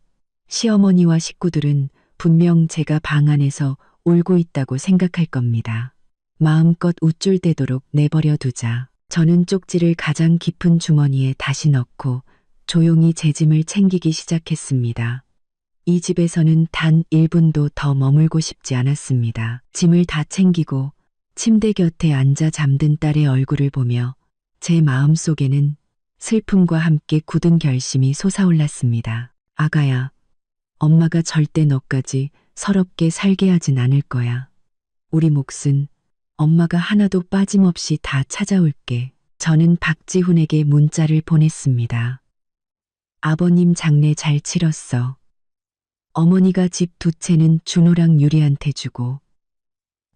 시어머니와 식구들은 분명 제가 방 안에서 울고 있다고 생각할 겁니다. 마음껏 우쭐대도록 내버려 두자. 저는 쪽지를 가장 깊은 주머니에 다시 넣고 조용히 제 짐을 챙기기 시작했습니다. 이 집에서는 단 1분도 더 머물고 싶지 않았습니다. 짐을 다 챙기고 침대 곁에 앉아 잠든 딸의 얼굴을 보며 제 마음속에는 슬픔과 함께 굳은 결심이 솟아올랐습니다. 아가야, 엄마가 절대 너까지 서럽게 살게 하진 않을 거야. 우리 몫은 엄마가 하나도 빠짐없이 다 찾아올게. 저는 박지훈에게 문자를 보냈습니다. 아버님 장례 잘 치렀어. 어머니가 집 2채는 준호랑 유리한테 주고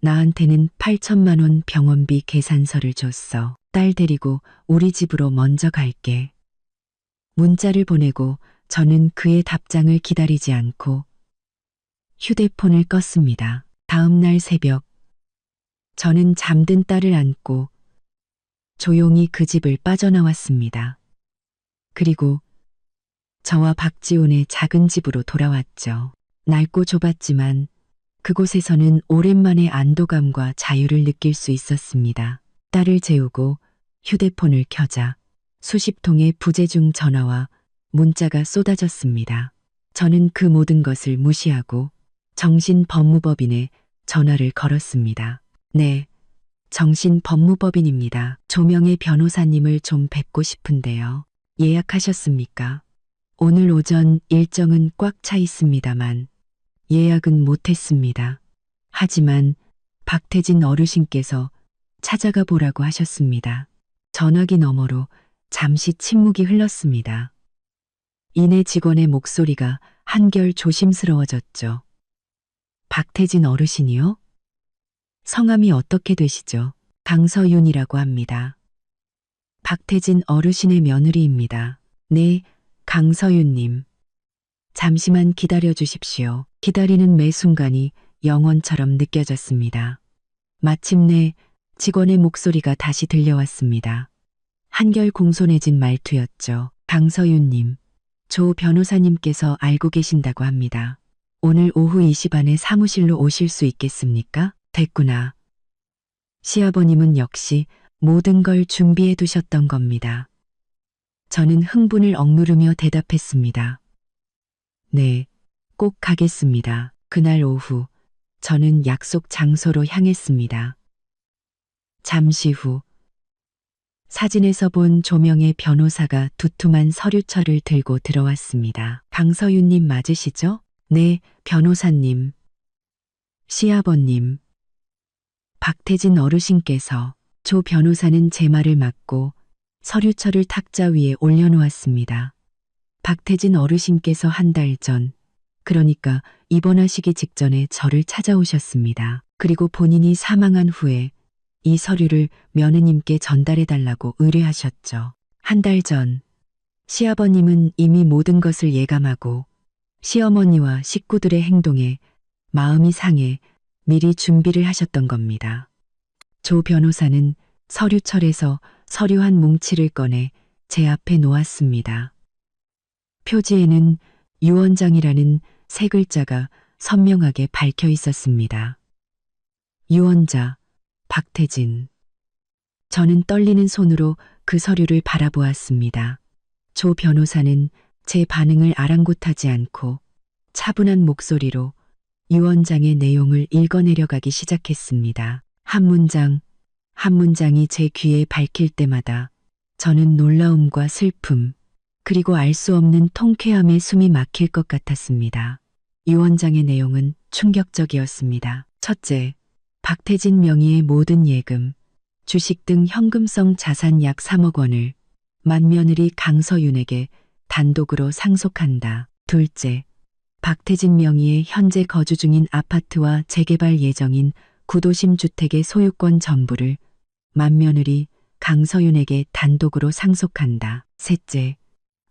나한테는 8천만 원 병원비 계산서를 줬어. 딸 데리고 우리 집으로 먼저 갈게. 문자를 보내고 저는 그의 답장을 기다리지 않고 휴대폰을 껐습니다. 다음 날 새벽, 저는 잠든 딸을 안고 조용히 그 집을 빠져나왔습니다. 그리고 저와 박지훈의 작은 집으로 돌아왔죠. 낡고 좁았지만 그곳에서는 오랜만에 안도감과 자유를 느낄 수 있었습니다. 딸을 재우고 휴대폰을 켜자 수십 통의 부재중 전화와 문자가 쏟아졌습니다. 저는 그 모든 것을 무시하고 정신법무법인에 전화를 걸었습니다. 네, 정신법무법인입니다. 조명의 변호사님을 좀 뵙고 싶은데요. 예약하셨습니까? 오늘 오전 일정은 꽉 차 있습니다만 예약은 못했습니다. 하지만 박태진 어르신께서 찾아가 보라고 하셨습니다. 전화기 너머로 잠시 침묵이 흘렀습니다. 이내 직원의 목소리가 한결 조심스러워졌죠. 박태진 어르신이요? 성함이 어떻게 되시죠? 강서윤이라고 합니다. 박태진 어르신의 며느리입니다. 네, 강서윤님. 잠시만 기다려 주십시오. 기다리는 매 순간이 영원처럼 느껴졌습니다. 마침내 직원의 목소리가 다시 들려왔습니다. 한결 공손해진 말투였죠. 강서윤님, 조 변호사님께서 알고 계신다고 합니다. 오늘 오후 2시 반에 사무실로 오실 수 있겠습니까? 됐구나. 시아버님은 역시 모든 걸 준비해 두셨던 겁니다. 저는 흥분을 억누르며 대답했습니다. 네, 꼭 가겠습니다. 그날 오후 저는 약속 장소로 향했습니다. 잠시 후 사진에서 본 조명의 변호사가 두툼한 서류철을 들고 들어왔습니다. 강서윤님 맞으시죠? 네, 변호사님. 시아버님. 박태진 어르신께서. 조 변호사는 제 말을 막고 서류철을 탁자 위에 올려놓았습니다. 박태진 어르신께서 한 달 전, 그러니까 입원하시기 직전에 저를 찾아오셨습니다. 그리고 본인이 사망한 후에 이 서류를 며느님께 전달해달라고 의뢰하셨죠. 한 달 전, 시아버님은 이미 모든 것을 예감하고 시어머니와 식구들의 행동에 마음이 상해 미리 준비를 하셨던 겁니다. 조 변호사는 서류철에서 서류 한 뭉치를 꺼내 제 앞에 놓았습니다. 표지에는 유언장이라는 세 글자가 선명하게 밝혀 있었습니다. 유언자, 박태진. 저는 떨리는 손으로 그 서류를 바라보았습니다. 조 변호사는 제 반응을 아랑곳하지 않고 차분한 목소리로 유언장의 내용을 읽어내려가기 시작했습니다. 한 문장, 한 문장이 제 귀에 밝힐 때마다 저는 놀라움과 슬픔, 그리고 알 수 없는 통쾌함에 숨이 막힐 것 같았습니다. 유언장의 내용은 충격적이었습니다. 첫째, 박태진 명의의 모든 예금, 주식 등 현금성 자산 약 3억 원을 맏며느리 강서윤에게 단독으로 상속한다. 둘째, 박태진 명의의 현재 거주 중인 아파트와 재개발 예정인 구도심 주택의 소유권 전부를 맏며느리 강서윤에게 단독으로 상속한다. 셋째,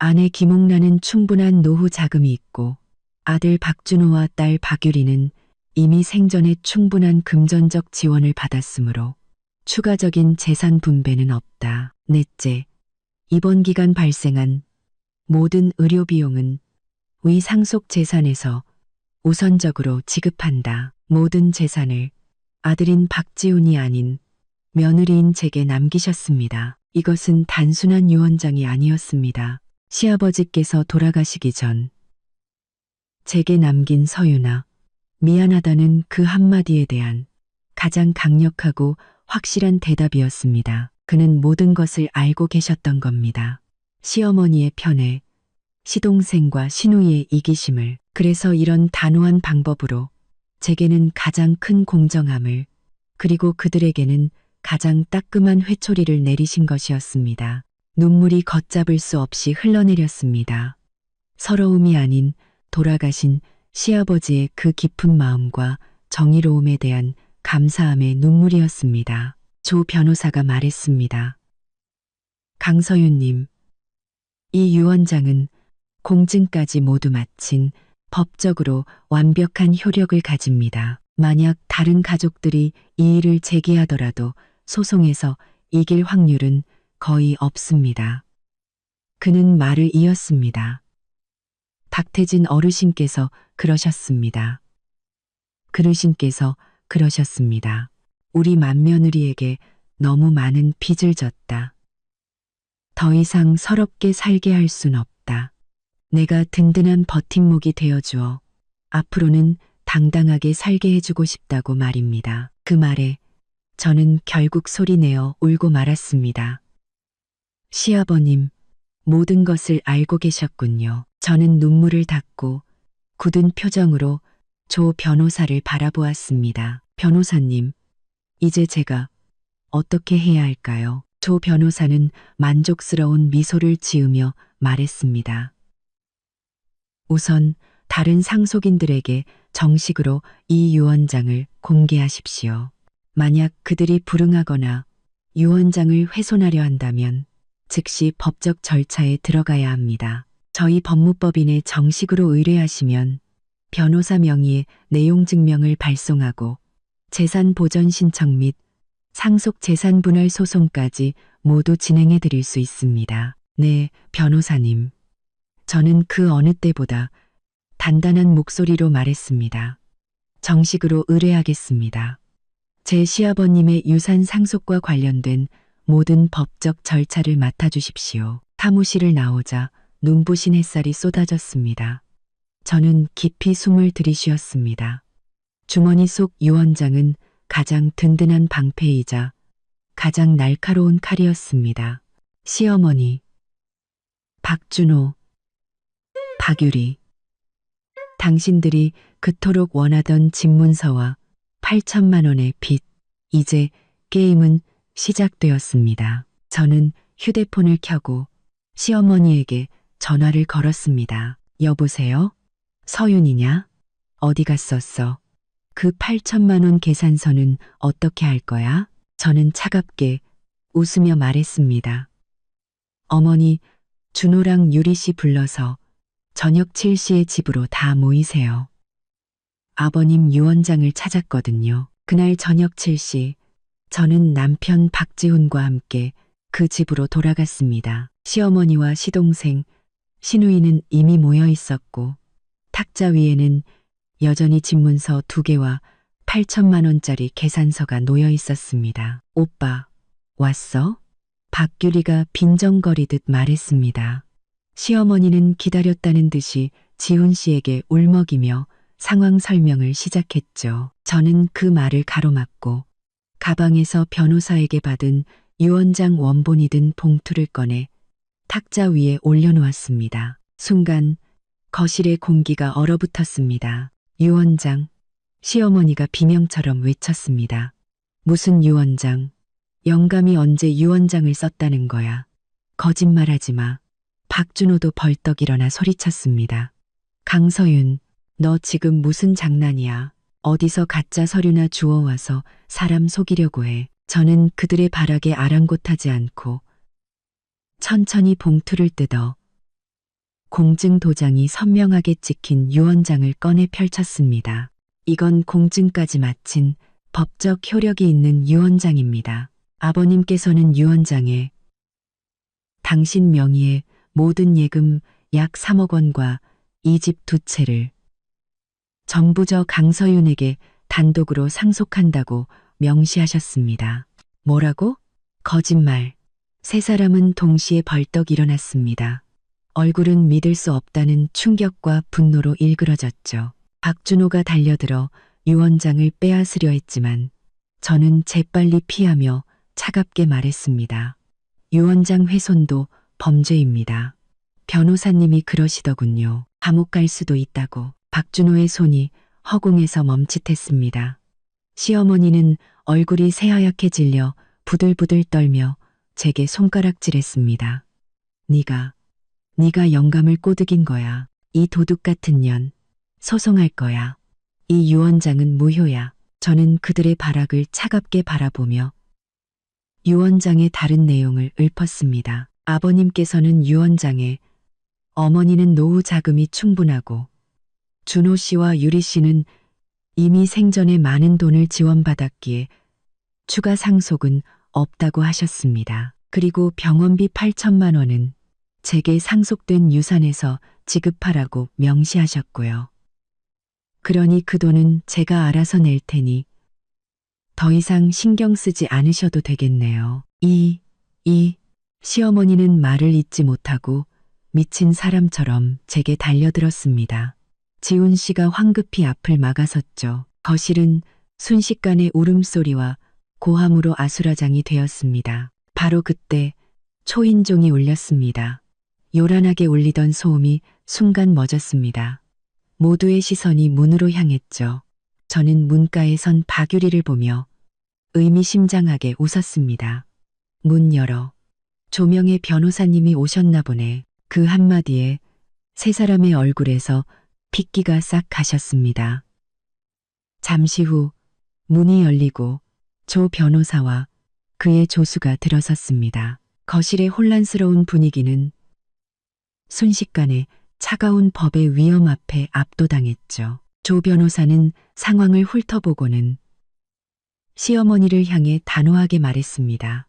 아내 김옥란은 충분한 노후 자금이 있고 아들 박준호와 딸 박유리는 이미 생전에 충분한 금전적 지원을 받았으므로 추가적인 재산 분배는 없다. 넷째, 이번 기간 발생한 모든 의료 비용은 위 상속 재산에서 우선적으로 지급한다. 모든 재산을 아들인 박지훈이 아닌 며느리인 제게 남기셨습니다. 이것은 단순한 유언장이 아니었습니다. 시아버지께서 돌아가시기 전 제게 남긴 서유나 미안하다는 그 한마디에 대한 가장 강력하고 확실한 대답이었습니다. 그는 모든 것을 알고 계셨던 겁니다. 시어머니의 편애, 시동생과 시누이의 이기심을, 그래서 이런 단호한 방법으로 제게는 가장 큰 공정함을, 그리고 그들에게는 가장 따끔한 회초리를 내리신 것이었습니다. 눈물이 걷잡을 수 없이 흘러내렸습니다. 서러움이 아닌 돌아가신 시아버지의 그 깊은 마음과 정의로움에 대한 감사함의 눈물이었습니다. 조 변호사가 말했습니다. 강서윤님, 이 유언장은 공증까지 모두 마친 법적으로 완벽한 효력을 가집니다. 만약 다른 가족들이 이 일을 제기하더라도 소송에서 이길 확률은 거의 없습니다. 그는 말을 이었습니다. 박태진 어르신께서 그러셨습니다. 그르신께서 그러셨습니다. 우리 맏며느리에게 너무 많은 빚을 졌다. 더 이상 서럽게 살게 할 순 없다. 내가 든든한 버팀목이 되어주어 앞으로는 당당하게 살게 해주고 싶다고 말입니다. 그 말에 저는 결국 소리내어 울고 말았습니다. 시아버님, 모든 것을 알고 계셨군요. 저는 눈물을 닦고 굳은 표정으로 조 변호사를 바라보았습니다. 변호사님, 이제 제가 어떻게 해야 할까요? 조 변호사는 만족스러운 미소를 지으며 말했습니다. 우선 다른 상속인들에게 정식으로 이 유언장을 공개하십시오. 만약 그들이 불응하거나 유언장을 훼손하려 한다면 즉시 법적 절차에 들어가야 합니다. 저희 법무법인에 정식으로 의뢰하시면 변호사 명의의 내용 증명을 발송하고 재산 보전 신청 및 상속 재산 분할 소송까지 모두 진행해 드릴 수 있습니다. 네, 변호사님. 저는 그 어느 때보다 단단한 목소리로 말했습니다. 정식으로 의뢰하겠습니다. 제 시아버님의 유산 상속과 관련된 모든 법적 절차를 맡아주십시오. 사무실을 나오자 눈부신 햇살이 쏟아졌습니다. 저는 깊이 숨을 들이쉬었습니다. 주머니 속 유언장은 가장 든든한 방패이자 가장 날카로운 칼이었습니다. 시어머니, 박준호, 박유리, 당신들이 그토록 원하던 집문서와 8천만 원의 빚, 이제 게임은 시작되었습니다. 저는 휴대폰을 켜고 시어머니에게 전화를 걸었습니다. 여보세요? 서윤이냐? 어디 갔었어? 그 8천만 원 계산서는 어떻게 할 거야? 저는 차갑게 웃으며 말했습니다. 어머니, 준호랑 유리 씨 불러서 저녁 7시에 집으로 다 모이세요. 아버님 유언장을 찾았거든요. 그날 저녁 7시, 저는 남편 박지훈과 함께 그 집으로 돌아갔습니다. 시어머니와 시동생, 시누이는 이미 모여 있었고 탁자 위에는 여전히 집문서 2개와 8천만 원짜리 계산서가 놓여 있었습니다. 오빠, 왔어? 박유리가 빈정거리듯 말했습니다. 시어머니는 기다렸다는 듯이 지훈 씨에게 울먹이며 상황 설명을 시작했죠. 저는 그 말을 가로막고 가방에서 변호사에게 받은 유언장 원본이 든 봉투를 꺼내 탁자 위에 올려놓았습니다. 순간 거실의 공기가 얼어붙었습니다. 유언장, 시어머니가 비명처럼 외쳤습니다. 무슨 유언장? 영감이 언제 유언장을 썼다는 거야? 거짓말하지 마. 박준호도 벌떡 일어나 소리쳤습니다. 강서윤, 너 지금 무슨 장난이야? 어디서 가짜 서류나 주워와서 사람 속이려고 해. 저는 그들의 발악에 아랑곳하지 않고 천천히 봉투를 뜯어 공증 도장이 선명하게 찍힌 유언장을 꺼내 펼쳤습니다. 이건 공증까지 마친 법적 효력이 있는 유언장입니다. 아버님께서는 유언장에 당신 명의의 모든 예금 약 3억 원과 이 집 2채를 전부 저 강서윤에게 단독으로 상속한다고 명시하셨습니다. 뭐라고? 거짓말. 세 사람은 동시에 벌떡 일어났습니다. 얼굴은 믿을 수 없다는 충격과 분노로 일그러졌죠. 박준호가 달려들어 유언장을 빼앗으려 했지만 저는 재빨리 피하며 차갑게 말했습니다. 유언장 훼손도 범죄입니다. 변호사님이 그러시더군요. 감옥 갈 수도 있다고. 박준호의 손이 허공에서 멈칫했습니다. 시어머니는 얼굴이 새하얗게 질려 부들부들 떨며 제게 손가락질했습니다. 네가 영감을 꼬드긴 거야. 이 도둑 같은 년. 소송할 거야. 이 유언장은 무효야. 저는 그들의 발악을 차갑게 바라보며 유언장의 다른 내용을 읊었습니다. 아버님께서는 유언장에 어머니는 노후 자금이 충분하고 준호 씨와 유리 씨는 이미 생전에 많은 돈을 지원받았기에 추가 상속은 없다고 하셨습니다. 그리고 병원비 8천만 원은 제게 상속된 유산에서 지급하라고 명시하셨고요. 그러니 그 돈은 제가 알아서 낼 테니 더 이상 신경 쓰지 않으셔도 되겠네요. 시어머니는 말을 잇지 못하고 미친 사람처럼 제게 달려들었습니다. 지훈 씨가 황급히 앞을 막아섰죠. 거실은 순식간에 울음소리와 고함으로 아수라장이 되었습니다. 바로 그때 초인종이 울렸습니다. 요란하게 울리던 소음이 순간 멎었습니다. 모두의 시선이 문으로 향했죠. 저는 문가에 선 박유리를 보며 의미심장하게 웃었습니다. 문 열어. 조명의 변호사님이 오셨나 보네. 그 한마디에 세 사람의 얼굴에서 핏기가 싹 가셨습니다. 잠시 후 문이 열리고 조 변호사와 그의 조수가 들어섰습니다. 거실의 혼란스러운 분위기는 순식간에 차가운 법의 위험 앞에 압도당했죠. 조 변호사는 상황을 훑어보고는 시어머니를 향해 단호하게 말했습니다.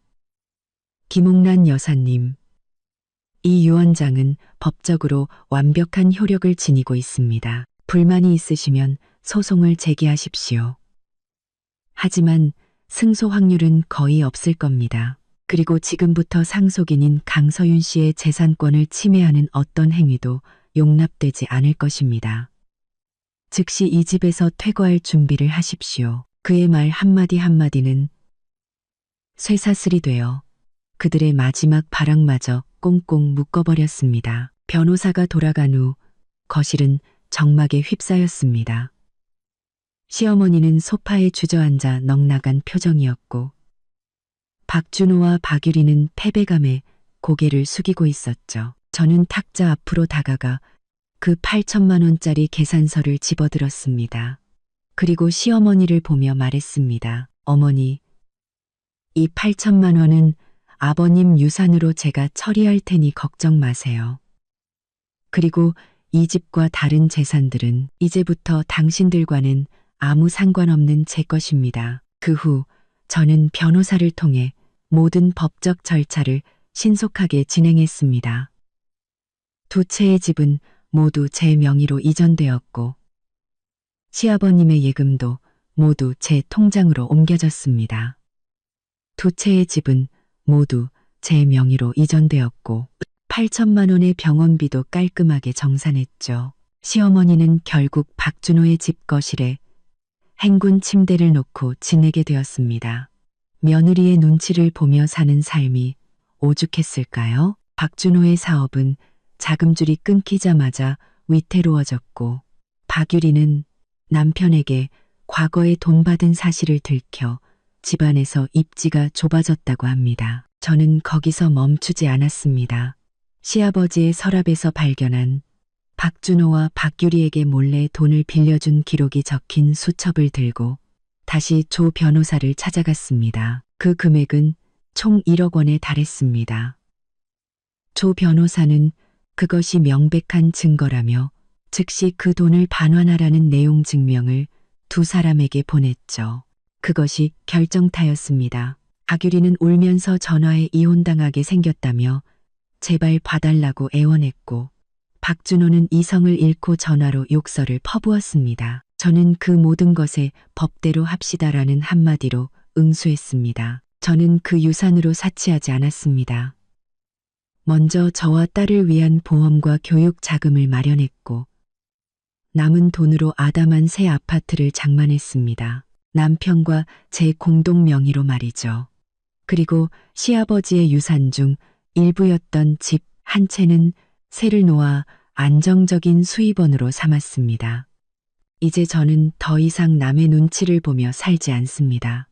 김옥란 여사님, 이 유언장은 법적으로 완벽한 효력을 지니고 있습니다. 불만이 있으시면 소송을 제기하십시오. 하지만 승소 확률은 거의 없을 겁니다. 그리고 지금부터 상속인인 강서윤 씨의 재산권을 침해하는 어떤 행위도 용납되지 않을 것입니다. 즉시 이 집에서 퇴거할 준비를 하십시오. 그의 말 한마디 한마디는 쇠사슬이 되어 그들의 마지막 바람마저 꽁꽁 묶어버렸습니다. 변호사가 돌아간 후 거실은 정막에 휩싸였습니다. 시어머니는 소파에 주저앉아 넋나간 표정이었고 박준호와 박유리는 패배감에 고개를 숙이고 있었죠. 저는 탁자 앞으로 다가가 그 8천만 원짜리 계산서를 집어들었습니다. 그리고 시어머니를 보며 말했습니다. 어머니, 이 8천만 원은 아버님 유산으로 제가 처리할 테니 걱정 마세요. 그리고 이 집과 다른 재산들은 이제부터 당신들과는 아무 상관없는 제 것입니다. 그 후 저는 변호사를 통해 모든 법적 절차를 신속하게 진행했습니다. 두 채의 집은 모두 제 명의로 이전되었고 시아버님의 예금도 모두 제 통장으로 옮겨졌습니다. 두 채의 집은 모두 제 명의로 이전되었고 8천만 원의 병원비도 깔끔하게 정산했죠. 시어머니는 결국 박준호의 집 거실에 행군 침대를 놓고 지내게 되었습니다. 며느리의 눈치를 보며 사는 삶이 오죽했을까요? 박준호의 사업은 자금줄이 끊기자마자 위태로워졌고 박유리는 남편에게 과거에 돈 받은 사실을 들켜 집안에서 입지가 좁아졌다고 합니다. 저는 거기서 멈추지 않았습니다. 시아버지의 서랍에서 발견한 박준호와 박유리에게 몰래 돈을 빌려준 기록이 적힌 수첩을 들고 다시 조 변호사를 찾아갔습니다. 그 금액은 총 1억 원에 달했습니다. 조 변호사는 그것이 명백한 증거라며 즉시 그 돈을 반환하라는 내용 증명을 두 사람에게 보냈죠. 그것이 결정타였습니다. 박유리는 울면서 전화에 이혼당하게 생겼다며 제발 봐달라고 애원했고 박준호는 이성을 잃고 전화로 욕설을 퍼부었습니다. 저는 그 모든 것에 법대로 합시다라는 한마디로 응수했습니다. 저는 그 유산으로 사치하지 않았습니다. 먼저 저와 딸을 위한 보험과 교육 자금을 마련했고 남은 돈으로 아담한 새 아파트를 장만했습니다. 남편과 제 공동 명의로 말이죠. 그리고 시아버지의 유산 중 일부였던 집 한 채는 세를 놓아 안정적인 수입원으로 삼았습니다. 이제 저는 더 이상 남의 눈치를 보며 살지 않습니다.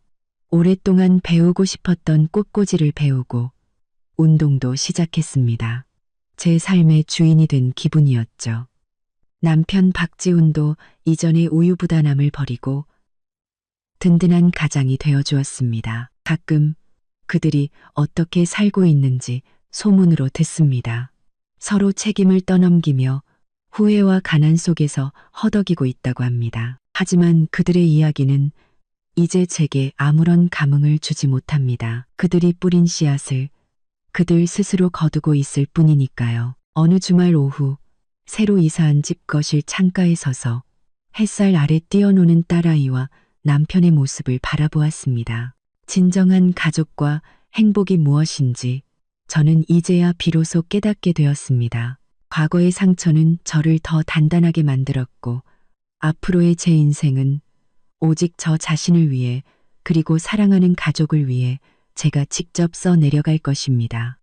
오랫동안 배우고 싶었던 꽃꽂이를 배우고 운동도 시작했습니다. 제 삶의 주인이 된 기분이었죠. 남편 박지훈도 이전의 우유부단함을 버리고 든든한 가장이 되어주었습니다. 가끔 그들이 어떻게 살고 있는지 소문으로 듣습니다. 서로 책임을 떠넘기며 후회와 가난 속에서 허덕이고 있다고 합니다. 하지만 그들의 이야기는 이제 제게 아무런 감흥을 주지 못합니다. 그들이 뿌린 씨앗을 그들 스스로 거두고 있을 뿐이니까요. 어느 주말 오후 새로 이사한 집 거실 창가에 서서 햇살 아래 뛰어노는 딸아이와 남편의 모습을 바라보았습니다. 진정한 가족과 행복이 무엇인지 저는 이제야 비로소 깨닫게 되었습니다. 과거의 상처는 저를 더 단단하게 만들었고 앞으로의 제 인생은 오직 저 자신을 위해 그리고 사랑하는 가족을 위해 제가 직접 써 내려갈 것입니다.